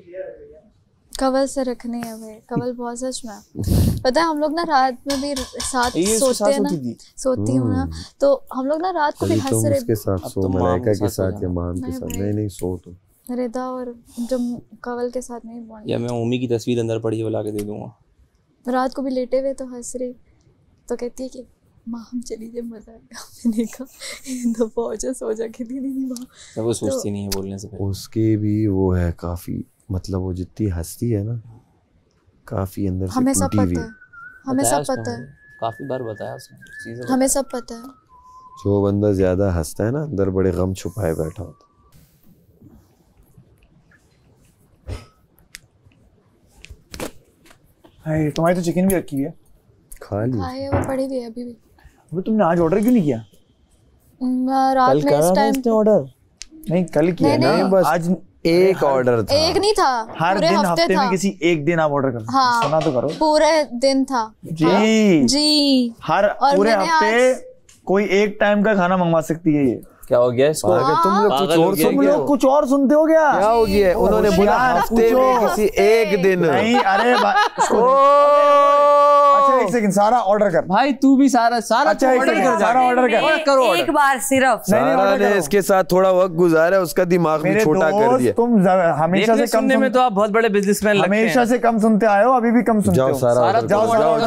I: कवल से रखने है भाई, कवल बहुत सच में। पता है हम लोग ना रात में भी साथ सोते हैं ना, सोती हूँ ना, तो हम लोग ना रात को भी हंस रहे।
E: उसके साथ सो, मलाइका के साथ या माम के साथ। नहीं सो तो
I: रिदा और जब कवल के साथ नहीं बॉन्ड।
J: या मैं ओमी की तस्वीर अंदर पड़ी है वो ला के दे दूंगा।
I: रात को भी लेटे हुए तो हंस रही, तो कहती है कि माँ हम चली जाए, मजा आएगा। मैंने कहा दफा सो जा के नहीं माँ।
J: वो सोचती नहीं है बोलने से पहले।
E: उसके भी वो है काफी, मतलब वो जितनी हंसती है ना काफी अंदर से
I: हमें सब
E: टूटी हुई।
I: पता है, हमें सब पता है,
J: काफी बार बताया उसने,
I: हमें सब पता है।
E: जो बंदा ज्यादा हंसता है ना अंदर बड़े गम छुपाए बैठा होता।
F: हाय तुम्हारी तो चिकन भी रखी हुई है।
E: खा ली?
I: खाए वो पड़ी हुई है अभी भी।
F: अबे तुमने आज ऑर्डर क्यों नहीं किया?
I: रात में इस टाइम
F: ऑर्डर नहीं कल किया ना, बस आज
E: एक ऑर्डर था।
I: एक नहीं था,
F: हर
I: पूरे
F: दिन
I: हफ्ते
F: हफ्ते
I: था।
F: में किसी एक दिन आप ऑर्डर कर।
I: हाँ,
F: सुना तो करो।
I: पूरे दिन था जी।
F: हर पूरे हफ्ते कोई एक टाइम का खाना मंगवा सकती है। ये
J: क्या हो गया इसको?
F: तुम लोग कुछ और सुनते हो क्या?
E: क्या हो गया? उन्होंने बोला हफ्ते में किसी एक दिन।
F: नहीं अरे अच्छा एक सेकंड, सारा ऑर्डर कर
J: भाई, तू भी सारा
F: अच्छा ऑर्डर कर, सारा ऑर्डर कर।
K: एक बार सिर्फ।
E: सारा ने इसके साथ थोड़ा वक्त गुजारा, उसका दिमाग भी छोटा कर दिया।
F: तुम हमेशा से कम
J: में तो आप बहुत बड़े बिजनेसमैन लगते हैं।
F: हमेशा से कम सुनते आए हो, अभी भी कम सुनते हो।
E: जाओ सारा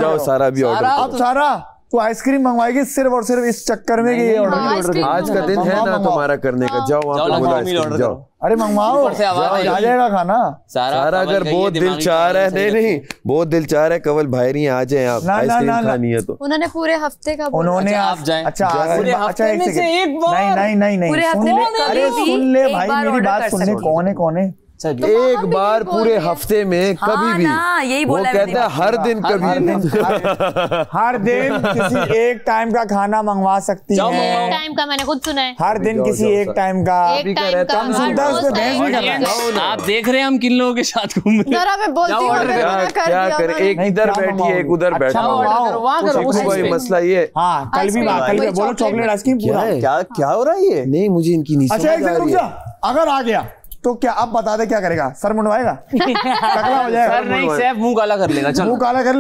E: जाओ सारा भी ऑर्डर।
F: अब सारा तू आइसक्रीम मंगवाएगी सिर्फ और सिर्फ इस चक्कर में कि ये ऑर्डर।
E: आज का दिन है ना तुम्हारा करने का, जाओ वहाँ पे बोला आइसक्रीम जाओ।
F: अरे मंगवाओ, आ जाएगा खाना।
E: सारा अगर बहुत दिल चाह रहा है, नहीं बहुत दिल चाह रहा है कवल भाई आ जाए आप, आइसक्रीम खानी है तो।
I: उन्होंने पूरे हफ्ते का
F: उन्होंने
J: आप जाएं।
F: अच्छा
J: एक सेकंड,
F: नहीं
K: पूरे हफ्ते में
F: अरे सुन ले भाई मेरी बात सुन ले। कौन है
E: एक बार पूरे हफ्ते में कभी भी?
K: यही
E: वो कहता है हर दिन कभी
F: हर दिन किसी एक टाइम का खाना मंगवा सकती है।
H: टाइम का मैंने खुद सुना है।
F: हर दिन किसी एक टाइम का कम सुनता है, उसमें बहस भी कर रहा है।
J: आप देख रहे हैं हम किन लोगों के साथ घूम रहे हैं।
I: मैं बोलती हूं
E: क्या करे, एक इधर बैठी है एक उधर बैठा है। मसला ये
F: हाँ कल भी बोलो चॉकलेट आइसक्रीम पूरा।
E: क्या हो रहा है ये? नहीं मुझे इनकी नहीं
F: अच्छा एक रुक जा, अगर आ गया तो क्या अब बता दे क्या करेगा? सर मुंडवाएगा? टकला हो जाएगा?
J: सर नहीं, सैफ मुंह काला कर लेगा। चलो
F: मुंह काला कर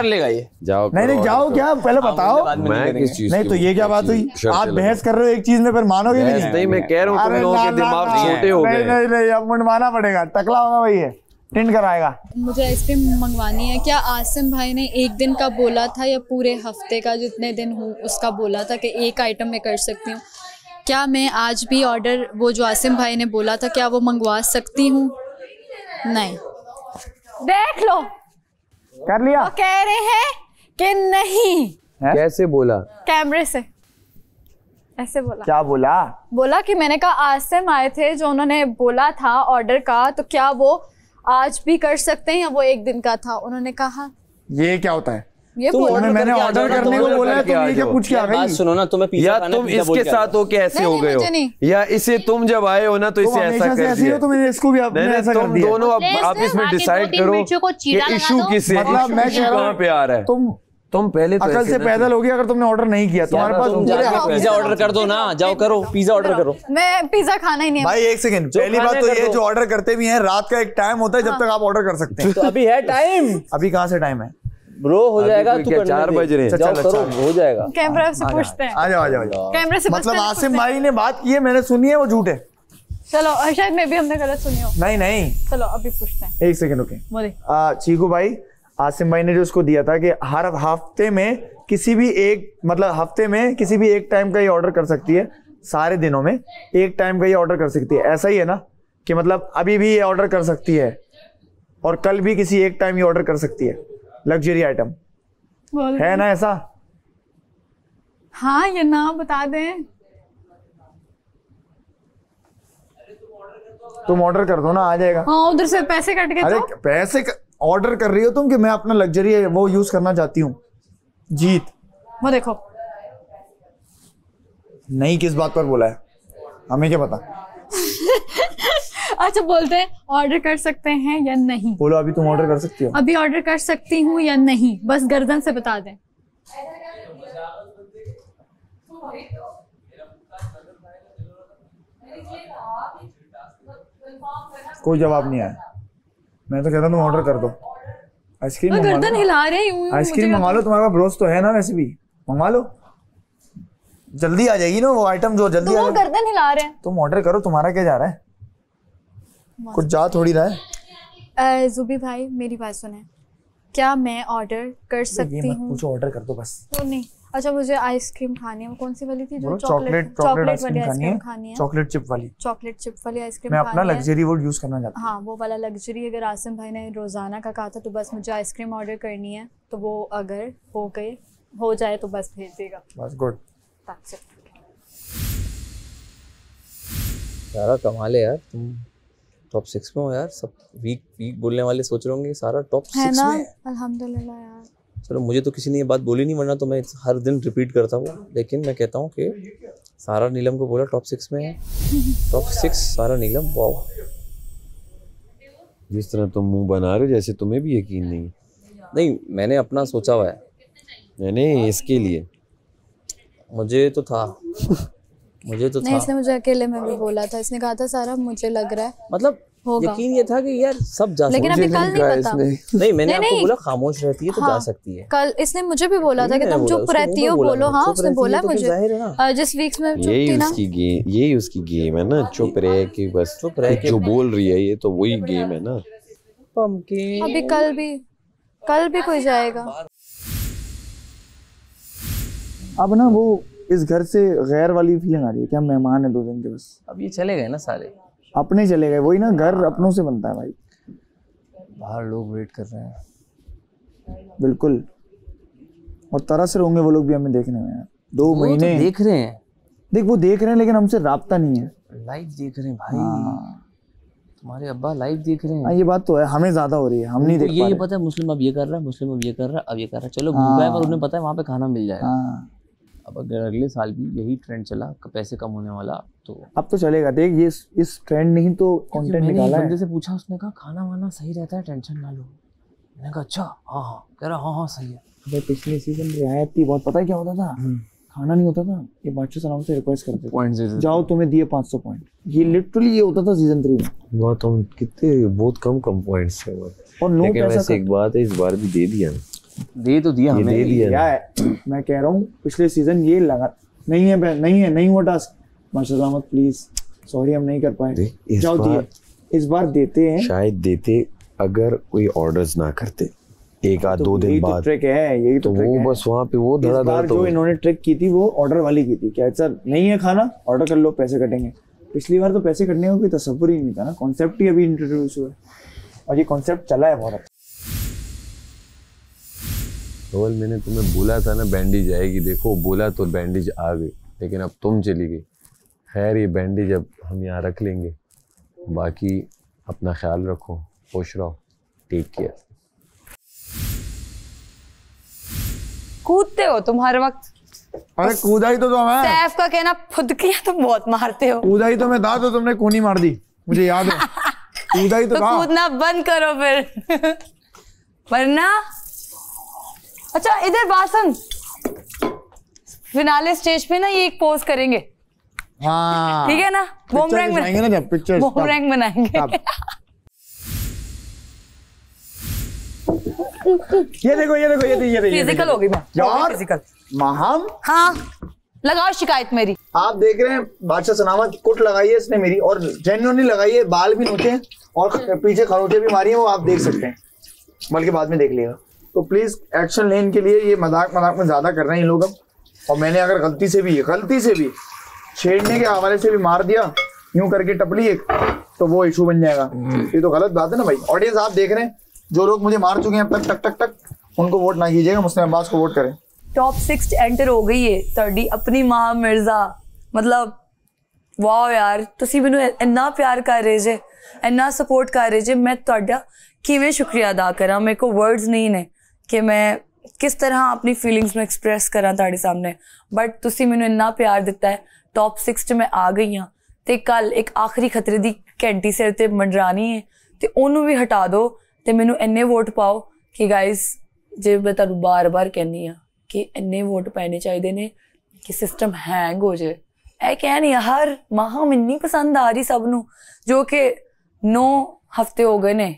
F: लेगा ये।
E: जाओ
F: नहीं जाओ, क्या पहले बताओ।
E: मैं किस चीज
F: नहीं तो ये क्या बात हुई? आप बहस कर रहे हो एक चीज में, फिर मानोगे भी
E: नहीं। मैं कह रहा हूँ तुम लोगों के दिमाग छोटे हो गए।
F: नहीं अब मुंडवाना पड़ेगा, टकला होगा भाई ये, टिंड कराएगा।
I: मुझे आइसक्रीम मंगवानी है। क्या आसिम भाई ने एक दिन का बोला था या पूरे हफ्ते का जितने दिन हूँ उसका बोला था कि एक आइटम में कर सकती हूँ? क्या मैं आज भी ऑर्डर वो जो आसिम भाई ने बोला था क्या वो मंगवा सकती हूँ? नहीं। देख लो
F: कर लिया।
I: वो कह रहे हैं कि नहीं।
E: कैसे बोला?
I: कैमरे से ऐसे बोला।
F: क्या बोला?
I: बोला कि मैंने कहा आसिम आए थे जो उन्होंने बोला था ऑर्डर का, तो क्या वो आज भी कर सकते हैं या वो एक दिन का था? उन्होंने कहा
F: ये क्या होता है?
I: ये बोला
F: मैंने ऑर्डर करने को बोला है, तुम ये क्या पूछ के आ
J: बात
F: गई?
J: सुनो ना, तुम्हें पिज्जा
E: या
J: खाना
E: तुम
J: पिज्जा बोल
E: इसके
J: के आ
E: साथ हो के ऐसे हो गए हो, या इसे तुम जब आए हो ना तो इसे ऐसा कर दिया।
F: तो मैंने इसको भी आपने ऐसा कर
E: तुम
F: दिया।
E: दोनों आप इसमें डिसाइड करो कि इशू किससे,
F: मतलब मैं
E: इशू कहाँ पे आ रहा है। तुम पहले तो
F: अकल से पैदल हो गया अगर तुमने ऑर्डर नहीं किया। तुम्हारे पास
J: पिज्जा ऑर्डर कर दो ना, जाओ करो पिज्जा ऑर्डर करो।
I: मैं पिज्जा खाना ही नहीं।
F: भाई एक सेकंड, पहली बात तो ये जो ऑर्डर करते भी हैं रात का एक टाइम होता है जब तक आप ऑर्डर कर सकते हैं।
J: तो अभी है टाइम,
F: अभी कहाँ से टाइम है
J: ब्रो? हो जाएगा, तू
E: 4 बज रहे हैं,
J: जाओ करो, हो जाएगा।
I: कैमरा से पूछते हैं।
F: आ जाओ।
I: कैमरे से
F: मतलब आसिम भाई ने बात की है, मैंने सुनी है, वो झूठ है।
I: चलो शायद मैं भी हमने गलत सुनी हो।
F: नहीं
I: चलो अभी पूछते हैं।
F: एक सेकंड ओके।
I: बोले
F: चीकू भाई, आसिम भाई ने जो उसको दिया था कि हर हफ्ते में किसी भी एक, मतलब हफ्ते में किसी भी एक टाइम का ही ऑर्डर कर सकती है, सारे दिनों में एक टाइम का ही ऑर्डर कर सकती है। ऐसा ही है ना कि मतलब अभी भी ये ऑर्डर कर सकती है और कल भी किसी एक टाइम ही ऑर्डर कर सकती है लग्जरी आइटम, है ना ऐसा?
I: हाँ, ये नाम बता दें।
F: तुम ऑर्डर कर दो ना, आ जाएगा।
I: हाँ, उधर से पैसे कट गए।
F: अरे
I: तो
F: पैसे ऑर्डर कर रही हो तुम कि मैं अपना लग्जरी वो यूज करना चाहती हूँ? जीत
I: वो देखो
F: नहीं, किस बात पर बोला है हमें क्या पता।
I: अच्छा बोलते हैं ऑर्डर कर सकते हैं या नहीं?
F: बोलो अभी तुम ऑर्डर कर सकती हो?
I: अभी ऑर्डर कर सकती हूँ या नहीं, बस गर्दन से बता दें।
F: कोई जवाब नहीं आया। मैं तो कहता हूँ तुम ऑर्डर कर दो। आइसक्रीम
I: गर्दन हिला रहे हैं।
F: आइसक्रीम मंगा लो, तुम्हारे पास ब्रोस्ट तो है ना, वैसे भी मंगा लो, जल्दी आ जाएगी ना वो आइटम जो जल्दी।
I: तुम गर्दन हिला रहे हैं।
F: तुम ऑर्डर करो, तुम्हारा क्या जा रहा है, कुछ जा थोड़ी रहा है।
I: जुबी भाई मेरी बात सुने, क्या मैं ऑर्डर कर सकती हूँ?
F: कुछ ऑर्डर कर दो बस।
I: तो नहीं, अच्छा मुझे आइसक्रीम खानी है। वो कौन सी वाली थी जो
F: चॉकलेट
I: वाली
F: आइसक्रीम खानी है? चॉकलेट चिप वाली आइसक्रीम। मैं अपना लग्जरी वुड यूज करना चाहता हूँ।
I: हाँ, वो वाला लग्जरी। अगर आसिम भाई ने रोजाना का कहा था तो बस मुझे आइसक्रीम ऑर्डर करनी है, तो वो अगर हो जाए तो बस भेज देगा।
F: बस गुड।
J: सारा कमाल है यार, तुम टॉप 6 में हो यार। सब वीक बोलने वाले सोच रहे होंगे सारा टॉप 6 में।
I: अल्हम्दुलिल्लाह यार।
J: चलो, मुझे तो किसी ने ये बात बोली नहीं, वरना तो मैं हर दिन रिपीट करता हूँ, लेकिन मैं कहता हूँ कि सारा नीलम को बोला टॉप 6 में है। टॉप 6 सारा नीलम। वाओ,
E: जिस तरह तुम मुंह बना रहे हो जैसे तुम्हें भी यकीन नहीं।
J: नहीं, मैंने अपना सोचा हुआ है।
E: नहीं, इसके लिए
J: मुझे तो था मुझे तो
I: नहीं,
J: था।
I: इसने मुझे अकेले में भी बोला था। इसने कहा था सारा मुझे लग रहा है
J: मतलब
I: होगा।
J: यकीन ये था कि यार सब जा सकते,
I: लेकिन अभी कल नहीं पता।
J: नहीं, मैंने आपको बोला खामोश रहती है तो जा सकती है।
I: कल इसने मुझे भी बोला था कि तुम चुप रहती हो, बोलो। हाँ, उसने बोला मुझे जिस वीक्स में चुप थी ना।
E: यही उसकी गेम है ना, चुप रह के बस चुप रह के जो बोल रही है, ये तो वही गेम है ना।
I: अभी कल भी कोई जाएगा।
F: अब ना वो इस घर से गैर वाली फीलिंग आ रही है, क्या मेहमान है 2 दिन के बस।
J: अब ये चले गए ना सारे,
F: अपने चले गए। वही ना, घर अपनों से बनता है भाई।
J: बाहर लोग वेट कर रहे हैं।
F: बिल्कुल, और तरस रहे होंगे वो लोग भी हमें देखने में यार। 2 महीने
J: तो देख रहे हैं।
F: देख, वो देख रहे हैं लेकिन हमसे राब्ता नहीं है।
J: लाइव देख रहे हैं भाई। तुम्हारे अब्बा लाइव देख रहे हैं।
F: हाँ, ये बात तो है, हमें ज्यादा हो रही है, हम नहीं देख पा रहे।
J: ये पता है मुस्लिम अब ये कर रहा है, मुस्लिम अब ये कर रहा है, अब ये कर रहा है। चलो भूखा है, पर उन्हें पता है वहाँ पे खाना मिल जाएगा। अब अगर अगले साल भी यही ट्रेंड चला, पैसे कम होने वाला, तो
F: अब तो चलेगा। देख, ये इस ट्रेंड ने ही तो कंटेंट निकाला है।
J: बंदे से पूछा, उसने कहा खाना वाना सही रहता है, टेंशन ना लो। मैंने कहा अच्छा, हाँ कह रहा हाँ सही है।
F: अबे पिछले सीजन रियायत थी बहुत। पता है क्या होता था? खाना नहीं होता था, ये बादशाह सलाम से रिक्वेस्ट करते थे, जाओ तुम्हें दिए 500 पॉइंट। ये लिटरली ये होता था सीजन 3 में।
E: बहुत हम कितने बहुत कम पॉइंट्स है।
F: और नो
E: लेकिन
F: पैसा
E: वैसे एक बात है, इस बार भी दे दिया,
J: दे तो दिया हमें।
E: दे दिया
F: क्या है, मैं कह रहा हूँ पिछले सीजन ये लगा नहीं हुआ टास्क। बादशाह सलाम प्लीज सॉरी, हम नहीं कर पाए, जाओ दिए। इस बार देते हैं,
E: शायद देते अगर कोई ऑर्डर्स ना करते एक आध 2 दिन बाद।
F: ट्रिक है, यही तो
E: वो बस वहाँ पे वो धड़ा
F: जो इन्होंने ट्रिक की थी वो ऑर्डर वाली की थी। क्या सर नहीं है खाना, ऑर्डर कर लो, पैसे कटेंगे। पिछली बार तो पैसे कटने का कोई तसव्वुर ही नहीं था ना, कॉन्सेप्ट ही अभी इंट्रोड्यूस हुआ है और ये कॉन्सेप्ट चला है बहुत अच्छा।
E: रोल मैंने तुम्हें बोला था ना बैंडेज आएगी, देखो बोला तो बैंडेज आ गई, लेकिन अब तुम चली गई। खैर, ये बैंडेज अब हम यहाँ रख लेंगे। बाकी अपना ख्याल रखो, खुश रहो, टेक केयर।
K: कूदते हो तुम हर वक्त।
F: अरे कूदा ही तो मैं।
K: सैफ का कहना फुदकियां तुम बहुत मारते हो।
F: कूदा ही तो मैं था, तो तुमने कूनी मार दी, मुझे याद है। कूदा ही तो था।
K: कूदना बंद करो फिर वरना। अच्छा इधर बासन, फिनाले स्टेज पे ना ये एक पोज करेंगे।
F: हाँ
K: ठीक है ना, बूमरैंग
F: बनाएंगे ना जब पिक्चर,
K: बूमरैंग बनाएंगे।
F: ये देखो ये देखो ये
K: फिजिकल हो गई मैं
F: यार।
K: फिजिकल
F: महम,
K: हाँ लगाओ शिकायत मेरी।
F: आप देख रहे हैं बादशाह सनावत कुट लगाई है इसने मेरी, और जेन्युइनली लगाई है, बाल भी नोचे और पीछे खरोचे भी मारी है, वो आप देख सकते हैं, बल्कि बाद में देख लिएगा। तो प्लीज एक्शन लेने के लिए, ये मजाक में ज्यादा कर रहे हैं ये लोग अब। और मैंने अगर गलती से भी छेड़ने के हवाले से भी मार दिया यूं करके टपली एक, तो वो इशू बन जाएगा। ये तो गलत बात है ना भाई। ऑडियंस आप देख रहे हैं, जो लोग मुझे मार चुके हैं अब तक टक टक टक, उनको वोट ना कीजिएगा, मुस्लिम अब्बास को वोट करें।
K: टॉप 6 एंटर हो गई है ਤੁਹਾਡੀ अपनी मां मिर्जा। मतलब वाओ यार, ਤੁਸੀਂ ਮੈਨੂੰ ਇੰਨਾ ਪਿਆਰ ਕਰ ਰਹੇ ਜੇ, ਇੰਨਾ ਸਪੋਰਟ ਕਰ ਰਹੇ ਜੇ। ਮੈਂ ਤੁਹਾਡਾ ਕਿਵੇਂ ਸ਼ੁਕਰੀਆ ਅਦਾ ਕਰਾਂ, ਮੇਰੇ ਕੋ ਵਰਡਸ ਨਹੀਂ ਨੇ ਕਿ ਮੈਂ ਕਿਸ ਤਰ੍ਹਾਂ ਆਪਣੀ ਫੀਲਿੰਗਸ ਨੂੰ ਐਕਸਪ੍ਰੈਸ ਕਰਾਂ ਤੁਹਾਡੇ ਸਾਹਮਣੇ। ਬਟ ਤੁਸੀਂ ਮੈਨੂੰ ਇੰਨਾ ਪਿਆਰ ਦਿੱਤਾ ਹੈ, टॉप 6 'ਚ ਮੈਂ ਆ ਗਈ ਹਾਂ। ਤੇ ਕੱਲ ਇੱਕ ਆਖਰੀ ਖਤਰੇ ਦੀ ਘੰਟੀ ਸਿਰ ਤੇ ਮੰਡਰਾਣੀ ਹੈ, ਤੇ ਉਹਨੂੰ ਵੀ ਹਟਾ ਦਿਓ ਤੇ ਮੈਨੂੰ ਇੰਨੇ ਵੋਟ ਪਾਓ ਕਿ ਗਾਇਸ, ਜੇ ਮੈਂ ਤੁਹਾਨੂੰ ਬਾਰ-ਬਾਰ ਕਹਿੰਦੀ ਹਾਂ कि इन्ने वोट पैने चाहिए ने कि सिस्टम हैंग हो जाए। ਇਹ ਕਹਿ ਨਹੀਂ हर ਮਾਹਮ ਇੰਨੀ ਪਸੰਦ ਆ ਰਹੀ ਸਭ ਨੂੰ, ਜੋ ਕਿ 9 ਹਫ਼ਤੇ ਹੋ ਗਏ ਨੇ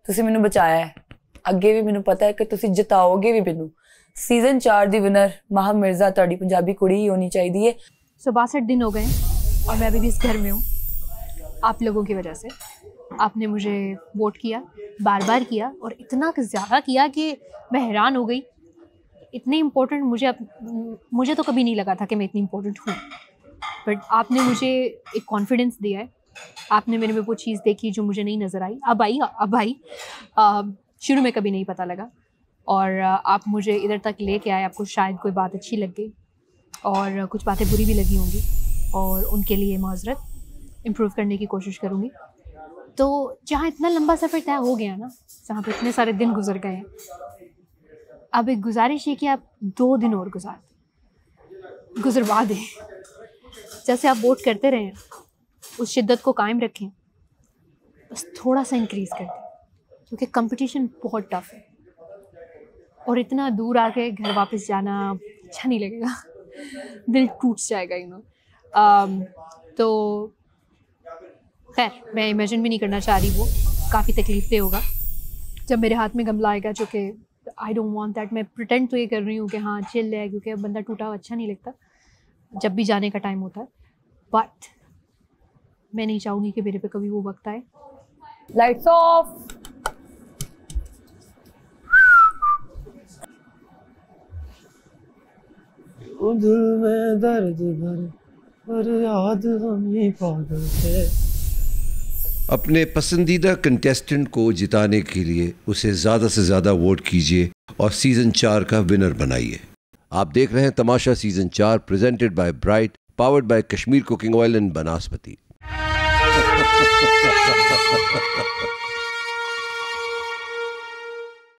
K: ਤੁਸੀਂ ਮੈਨੂੰ ਬਚਾਇਆ ਹੈ। ਅੱਗੇ ਵੀ ਮੈਨੂੰ ਪਤਾ ਹੈ ਕਿ ਤੁਸੀਂ ਜਿਤਾਓਗੇ ਵੀ ਮੈਨੂੰ। सीजन 4 ਦੀ ਵਿਨਰ ਮਾਹਮ ਮਿਰਜ਼ਾ ਤੁਹਾਡੀ ਪੰਜਾਬੀ ਕੁੜੀ ਹੀ ਹੋਣੀ ਚਾਹੀਦੀ है।
H: 62 दिन हो गए और मैं अभी भी इस घर में हूँ, आप लोगों की वजह से। आपने मुझे वोट किया, बार बार किया, और इतना ज़्यादा किया कि मैं हैरान हो गई। इतनी इम्पोर्टेंट मुझे तो कभी नहीं लगा था कि मैं इतनी इम्पोर्टेंट हूँ, बट आपने मुझे एक कॉन्फिडेंस दिया है। आपने मेरे में वो चीज़ देखी जो मुझे नहीं नज़र आई, अब आई शुरू में कभी नहीं पता लगा, और आप मुझे इधर तक लेके आए। आपको शायद कोई बात अच्छी लग गई और कुछ बातें बुरी भी लगी होंगी, और उनके लिए माजरत, इम्प्रूव करने की कोशिश करूँगी। तो जहाँ इतना लंबा सफ़र तय हो गया ना, जहाँ पे इतने सारे दिन गुजर गए हैं, अब एक गुजारिश है कि आप 2 दिन और गुजरवा दें। जैसे आप वोट करते रहें, उस शिद्दत को कायम रखें, बस थोड़ा सा इंक्रीज़ कर दें, क्योंकि कंपटीशन बहुत टफ है और इतना दूर आके घर वापस जाना अच्छा नहीं लगेगा, दिल टूट जाएगा तो खैर, मैं इमेजिन भी नहीं करना चाह रही, वो काफ़ी तकलीफ होगा जब मेरे हाथ में गमला आएगा, जो कि आई डोंट वांट दैट। मैं प्रिटेंड तो ये कर रही हूँ कि हाँ चिल है, क्योंकि अब बंदा टूटा हुआ अच्छा नहीं लगता जब भी जाने का टाइम होता है, बट मैं नहीं चाहूँगी कि मेरे पे कभी वो वक्त आए।
K: Lights off.
D: दिल में दर्द भर पर याद हमें पागल है।
L: अपने पसंदीदा कंटेस्टेंट को जिताने के लिए उसे ज़्यादा से ज़्यादा वोट कीजिए और सीज़न 4 का विनर बनाइए। आप देख रहे हैं Tamasha season 4, presented by Bright, powered by Kashmir cooking oil and बनास्पति।